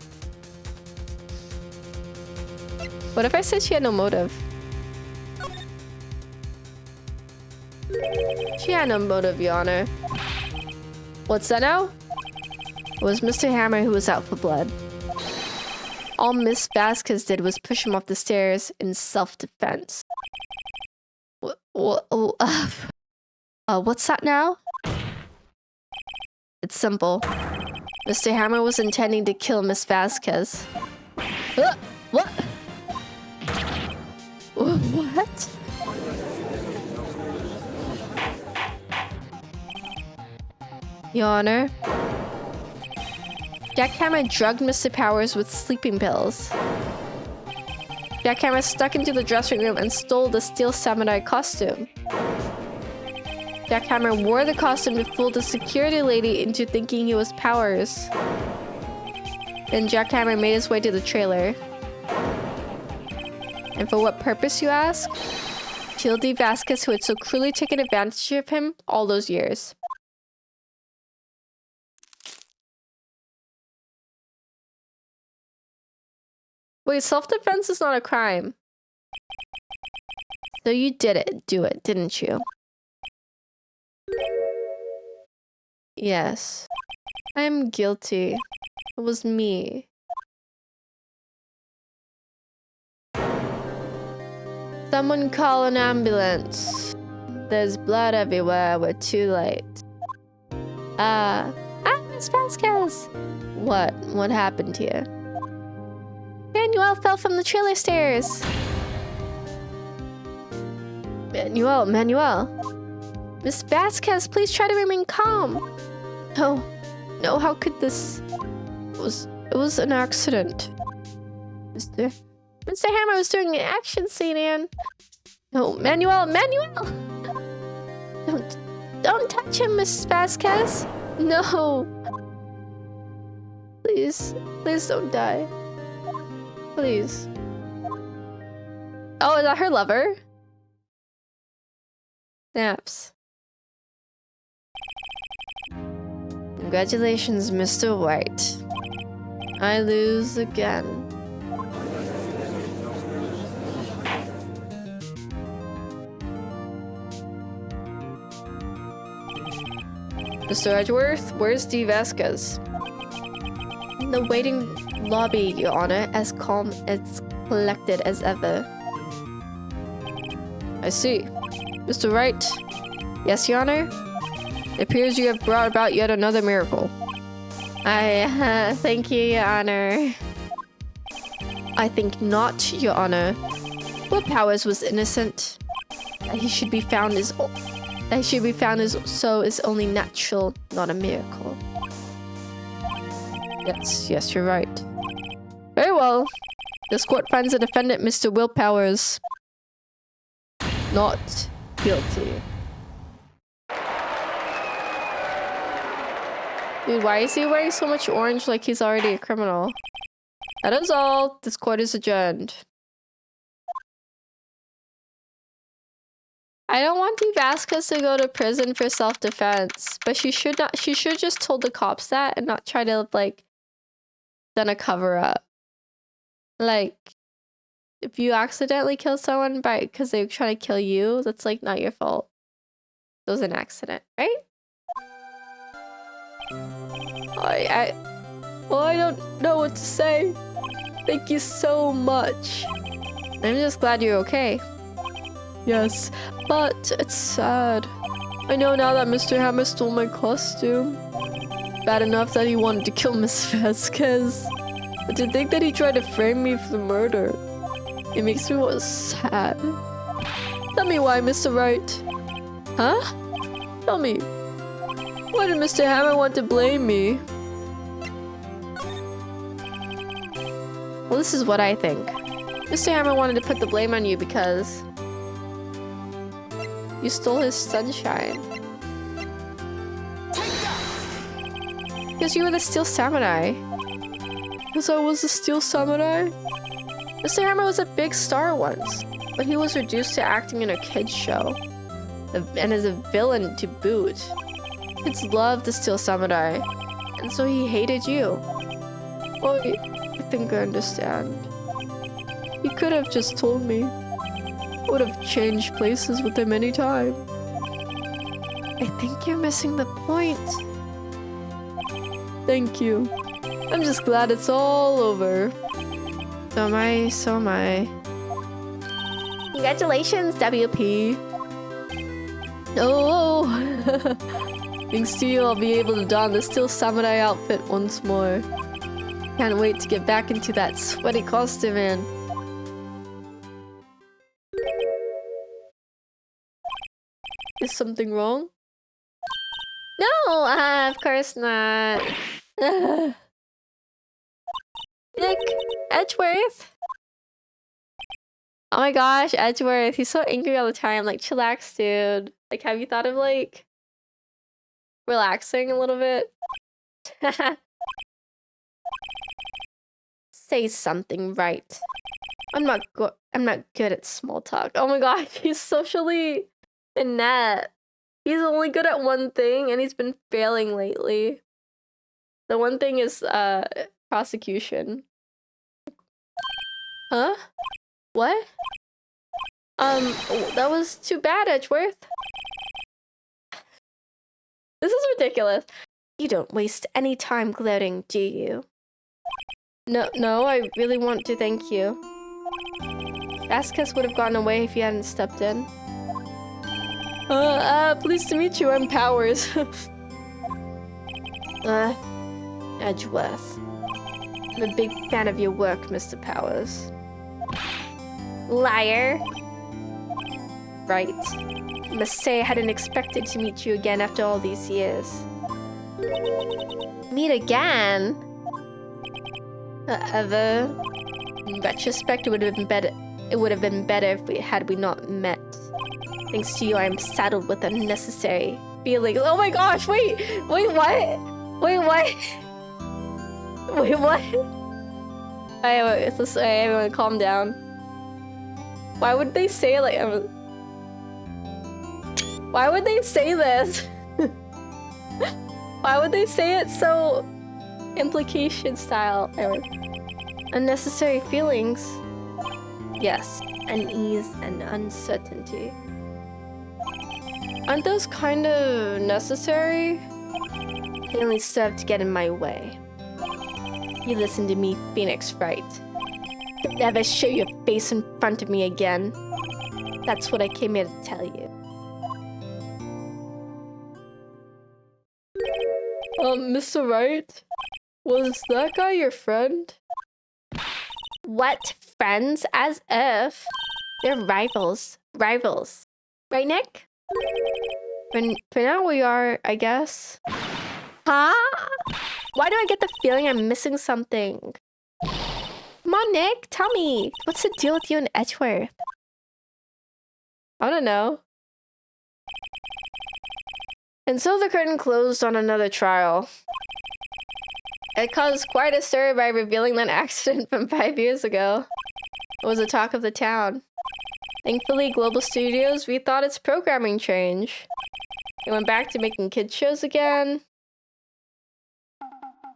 What if I said she had no motive? She had no motive, Your Honor. What's that now? It was Mr. Hammer who was out for blood. All Miss Vasquez did was push him off the stairs in self-defense. What's that now? It's simple. Mr. Hammer was intending to kill Miss Vasquez. What? What? Your Honor. Jack Hammer drugged Mr. Powers with sleeping pills. Jack Hammer stuck into the dressing room and stole the steel samurai costume. Jack Hammer wore the costume to fool the security lady into thinking he was Powers. Then Jack Hammer made his way to the trailer. And for what purpose, you ask? Kill D. Vasquez, who had so cruelly taken advantage of him all those years. Wait, self-defense is not a crime. So you did it, didn't you? Yes. I'm guilty. It was me. Someone call an ambulance. There's blood everywhere. We're too late. Miss Vasquez. What happened here? Manuel fell from the trailer stairs. Manuel. Miss Vasquez, please try to remain calm. No, how could this? It was an accident. Mr. Hammer was doing an action scene, Anne. No, Manuel! Don't touch him, Miss Vasquez. No. Please don't die. Please. Oh, is that her lover? Snaps. Congratulations, Mr. Wright. I lose again. Mr. Edgeworth, where's D. Vasquez? In the waiting lobby, Your Honor, as calm as collected as ever. I see. Mr. Wright? Yes, Your Honor? It appears you have brought about yet another miracle. Thank you, Your Honor. I think not, Your Honor. Will Powers was innocent. That he should be found is only natural, not a miracle. Yes, you're right. Very well. This court finds the defendant, Mr. Will Powers, not guilty. Dude, why is he wearing so much orange like he's already a criminal? That is all. This court is adjourned. I don't want D. Vasquez to go to prison for self-defense, but she should just told the cops that and not try to, like, done a cover-up. Like, if you accidentally kill someone because they're trying to kill you, that's, like, not your fault. It was an accident, right? I don't know what to say. Thank you so much. I'm just glad you're okay. Yes, but it's sad. I know now that Mr. Hammer stole my costume. Bad enough that he wanted to kill Miss Vasquez. But to think that he tried to frame me for the murder. It makes me sad. Tell me why, Mr. Wright. Huh? Tell me. Why did Mr. Hammer want to blame me? Well, this is what I think. Mr. Hammer wanted to put the blame on you because you stole his sunshine. Because you were the Steel Samurai. Because I was the Steel Samurai? Mr. Hammer was a big star once, but he was reduced to acting in a kid's show. And as a villain to boot. Kids loved the Steel Samurai, and so he hated you. Oh, I think I understand. He could have just told me. I would have changed places with him any time. I think you're missing the point. Thank you. I'm just glad it's all over. So am I, so am I. Congratulations, WP. Oh, thanks to you, I'll be able to don the Steel Samurai outfit once more. Can't wait to get back into that sweaty costume, man. Is something wrong? No, of course not. Nick, Edgeworth. Oh my gosh, Edgeworth. He's so angry all the time. Like, chillax, dude. Like, have you thought of, like, relaxing a little bit? Say something, right? I'm not good at small talk. Oh my gosh, he's socially inept. He's only good at one thing, and he's been failing lately. The one thing is, prosecution. Huh? What? That was too bad, Edgeworth. This is ridiculous. You don't waste any time gloating, do you? No, I really want to thank you. Vasquez would have gotten away if you hadn't stepped in. Pleased to meet you, I'm Powers. Edgeworth. I'm a big fan of your work, Mr. Powers. Liar. Right. I must say I hadn't expected to meet you again after all these years. Meet again? Ever? In retrospect, it would have been better. It would have been better if we not met. Thanks to you, I am saddled with unnecessary feelings. Oh my gosh! Wait, what? Wait, what? Wait, what? Alright, everyone, calm down. Why would they say like? Why would they say this? Why would they say it so implication style? Unnecessary feelings. Yes, unease and uncertainty. Aren't those kind of necessary? They only serve to get in my way. You listen to me, Phoenix Wright. Never show your face in front of me again. That's what I came here to tell you. Mr. Wright? Was that guy your friend? What? Friends? As if. They're rivals. Rivals. Right, Nick? For now we are, I guess. Huh? Why do I get the feeling I'm missing something? Come on, Nick, tell me. What's the deal with you and Edgeworth? I don't know. And so the curtain closed on another trial. It caused quite a stir by revealing that accident from 5 years ago. It was the talk of the town. Thankfully, Global Studios rethought its programming change. It went back to making kids shows again.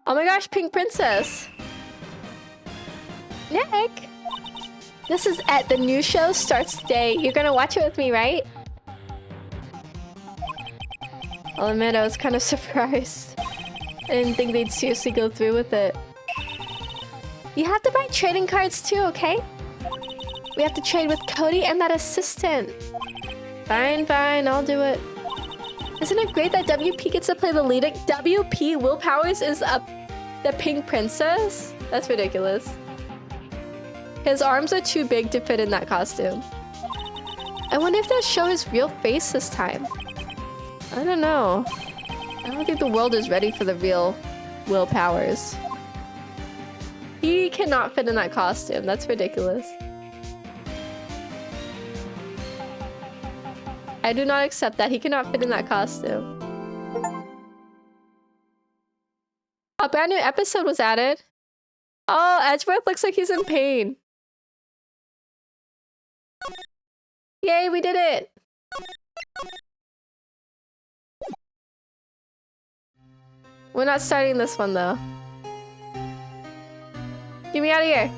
Oh my gosh, Pink Princess! Nick! This is Ed. The new show starts today. You're gonna watch it with me, right? I'll admit I was kind of surprised. I didn't think they'd seriously go through with it. You have to buy trading cards too, okay? We have to trade with Cody and that assistant. Fine, I'll do it. Isn't it great that WP gets to play the lead? WP Will Powers is the Pink Princess? That's ridiculous. His arms are too big to fit in that costume. I wonder if they'll show his real face this time. I don't know. I don't think the world is ready for the real Will Powers. He cannot fit in that costume. That's ridiculous. I do not accept that. He cannot fit in that costume. A brand new episode was added. Oh, Edgeworth looks like he's in pain. Yay, we did it! We're not starting this one though. Get me out of here.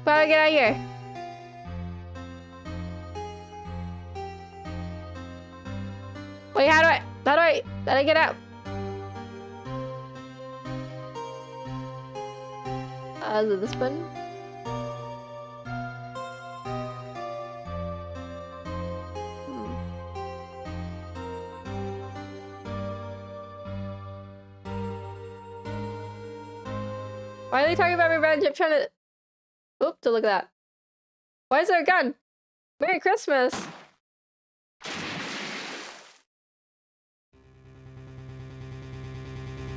Gotta get out of here. Wait, how do I get out? Is it this button? Why are they talking about revenge? I'm trying to... Oop, to look at that. Why is there a gun? Merry Christmas!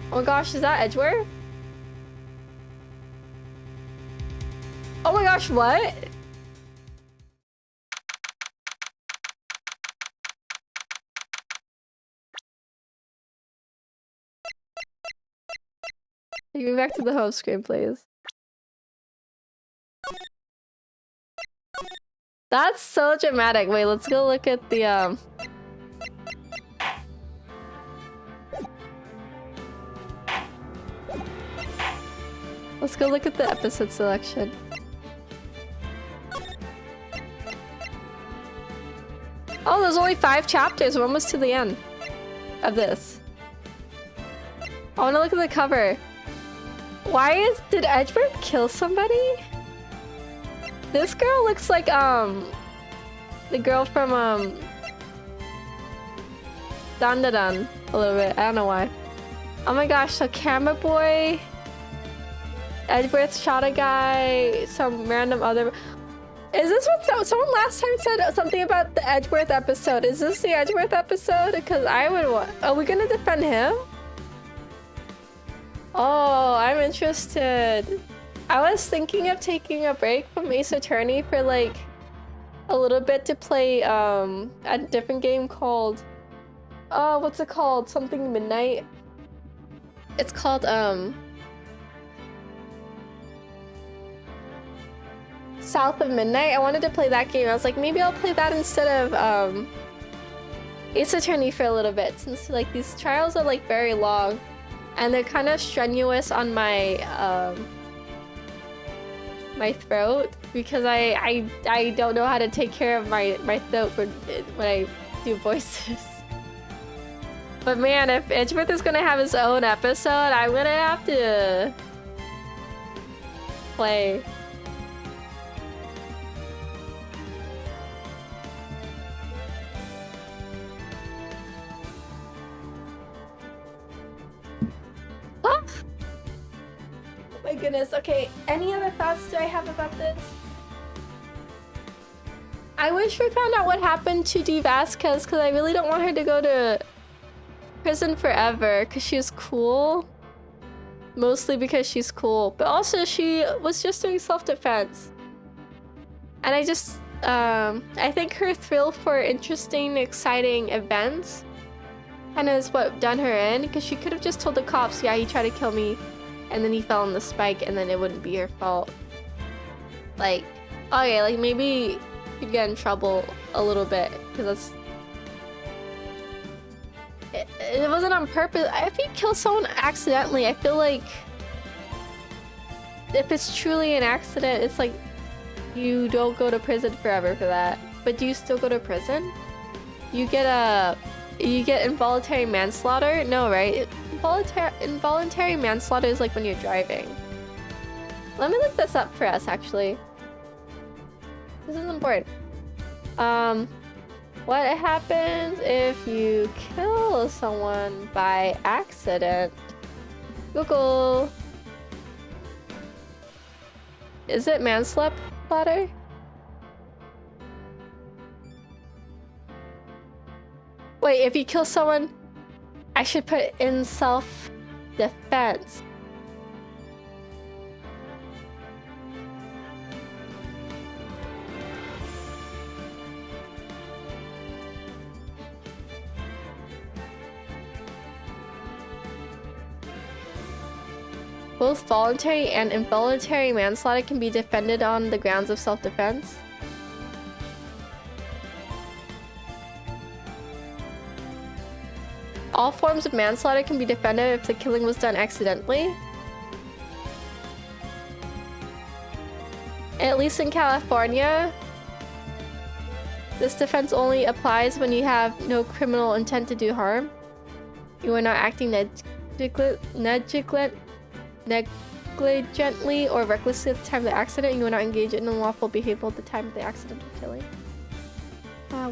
Oh my gosh, is that Edgeworth? Oh my gosh, what? Take me back to the home screen, please. That's so dramatic. Wait, let's go look at the Let's go look at the episode selection. Oh, there's only 5 chapters. We're almost to the end of this. I want to look at the cover. Did Edgeworth kill somebody? This girl looks like the girl from Dun Dun Dun a little bit. I don't know why. Oh my gosh, so Camera Boy, Edgeworth shot a guy, some random other. Is this what someone last time said something about the Edgeworth episode? Is this the Edgeworth episode? Because I would want. Are we gonna defend him? Oh, I'm interested. I was thinking of taking a break from Ace Attorney for like a little bit to play a different game called what's it called? Something Midnight. It's called South of Midnight. I wanted to play that game. I was like, maybe I'll play that instead of Ace Attorney for a little bit, since like these trials are like very long and they're kind of strenuous on my my throat, because I don't know how to take care of my throat when I do voices. But man, if Edgeworth is gonna have his own episode, I'm gonna have to play. Oh my goodness. Okay, any other thoughts do I have about this? I wish we found out what happened to Dee Vasquez, because I really don't want her to go to prison forever, because she's cool. Mostly because she's cool, but also she was just doing self-defense. And I think her thrill for interesting, exciting events kind of is what done her in, because she could have just told the cops, yeah, he tried to kill me and then he fell on the spike, and then it wouldn't be her fault. Like, okay, like maybe she'd get in trouble a little bit, because it wasn't on purpose. If you kill someone accidentally, I feel like if it's truly an accident, it's like you don't go to prison forever for that. But do you still go to prison? You get involuntary manslaughter? No, right? Involuntary manslaughter is like when you're driving. Let me look this up for us, actually. This is important. What happens if you kill someone by accident? Google. Is it manslaughter? Wait, if you kill someone, I should put in self-defense. Both voluntary and involuntary manslaughter can be defended on the grounds of self-defense. All forms of manslaughter can be defended if the killing was done accidentally. At least in California, this defense only applies when you have no criminal intent to do harm. You are not acting negligently or recklessly at the time of the accident. You are not engaged in unlawful behavior at the time of the accidental killing.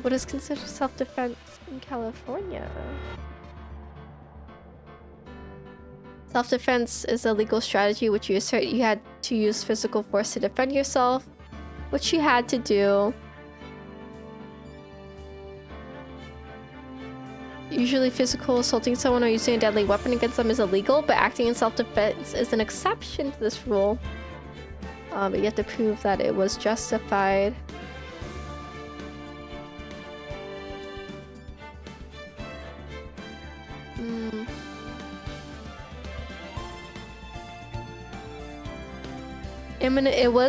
What is considered self-defense in California? Self-defense is a legal strategy which you assert you had to use physical force to defend yourself, which you had to do. Usually physical assaulting someone or using a deadly weapon against them is illegal, but acting in self-defense is an exception to this rule. But you have to prove that it was justified.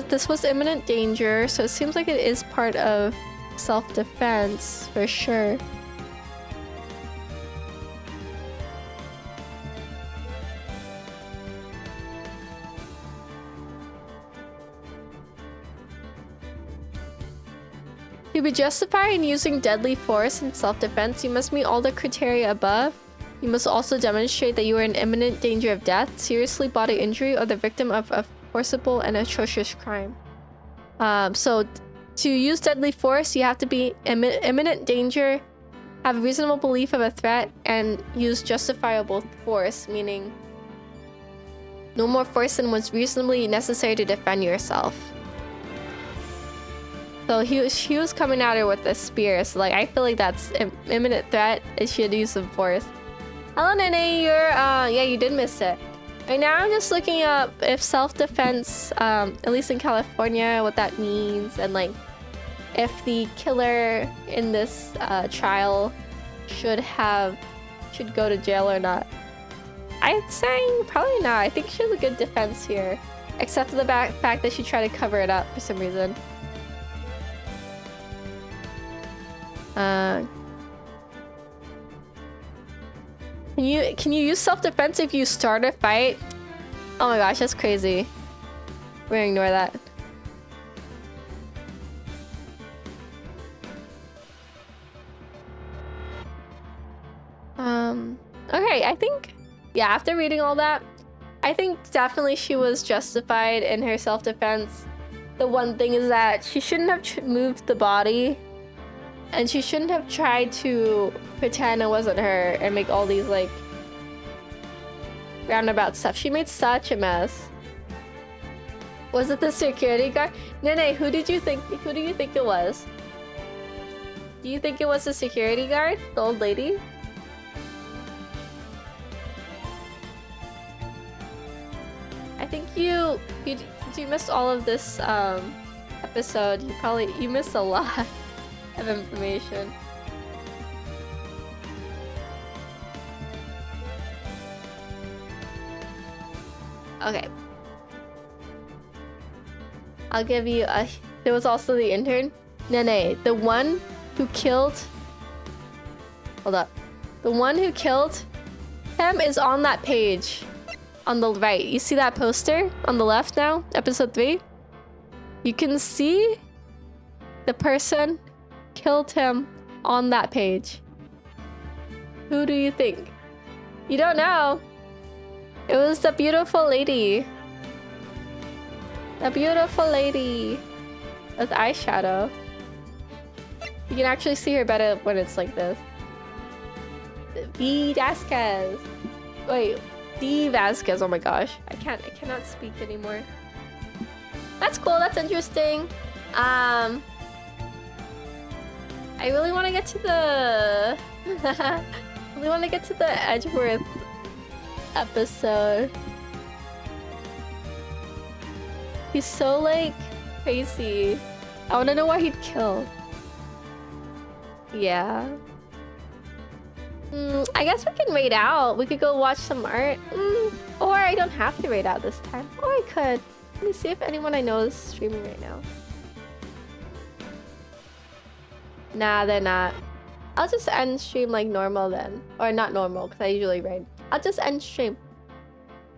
This was imminent danger, so it seems like it is part of self-defense for sure. To be justified in using deadly force in self-defense, you must meet all the criteria above. You must also demonstrate that you are in imminent danger of death, seriously bodily injury, or the victim of a forcible and atrocious crime. So to use deadly force, you have to be in imminent danger, have a reasonable belief of a threat, and use justifiable force, meaning no more force than was reasonably necessary to defend yourself. So he was coming at her with a spear, so like I feel like that's imminent threat. It should use some force. Hello, Nene, yeah, you did miss it. Right now I'm just looking up if self-defense, at least in California, what that means, and like if the killer in this trial should go to jail or not. I'm saying probably not. I think she has a good defense here, except for the fact that she tried to cover it up for some reason. Can you use self-defense if you start a fight? Oh my gosh, that's crazy. We're gonna ignore that. Okay, I think, yeah, after reading all that, I think definitely she was justified in her self-defense. The one thing is that she shouldn't have moved the body. And she shouldn't have tried to pretend it wasn't her and make all these like roundabout stuff. She made such a mess. Was it the security guard? Nene, who do you think it was? Do you think it was the security guard? The old lady? I think you missed all of this episode. You missed a lot of information. Okay. I'll give you a... There was also the intern. Nene, the one who killed... Hold up. The one who killed him is on that page. On the right. You see that poster on the left now? Episode 3? You can see the person killed him on that page. Who do you think? You don't know. It was the beautiful lady. The beautiful lady with eyeshadow. You can actually see her better when it's like this. V. Vasquez. Wait, D. Vasquez. Oh my gosh, I cannot speak anymore. That's cool. That's interesting. I really want to get to the. really want to get to the Edgeworth episode. He's so like crazy. I want to know why he'd kill. Yeah. I guess we can raid out. We could go watch some art. Or I don't have to raid out this time. Or I could. Let me see if anyone I know is streaming right now. Nah, they're not. I'll just end stream like normal then. Or not normal, because I usually raid. I'll just end stream.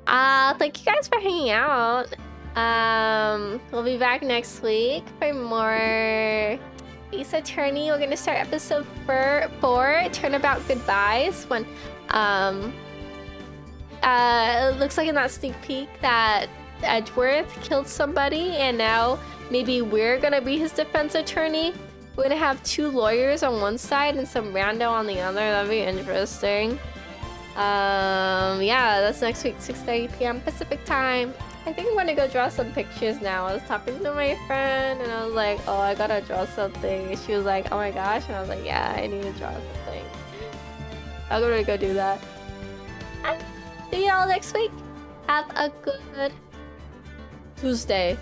Thank you guys for hanging out. We'll be back next week for more Ace Attorney. We're gonna start episode 4, Turnabout Goodbyes, when it looks like in that sneak peek that Edgeworth killed somebody, and now maybe we're gonna be his defense attorney. We're gonna have 2 lawyers on one side and some rando on the other. That'd be interesting. Yeah, that's next week, 6:30 p.m. Pacific time. I think I'm gonna go draw some pictures now. I was talking to my friend and I was like, oh, I gotta draw something. And she was like, oh my gosh. And I was like, yeah, I need to draw something. I'm gonna go do that. See y'all next week. Have a good Tuesday.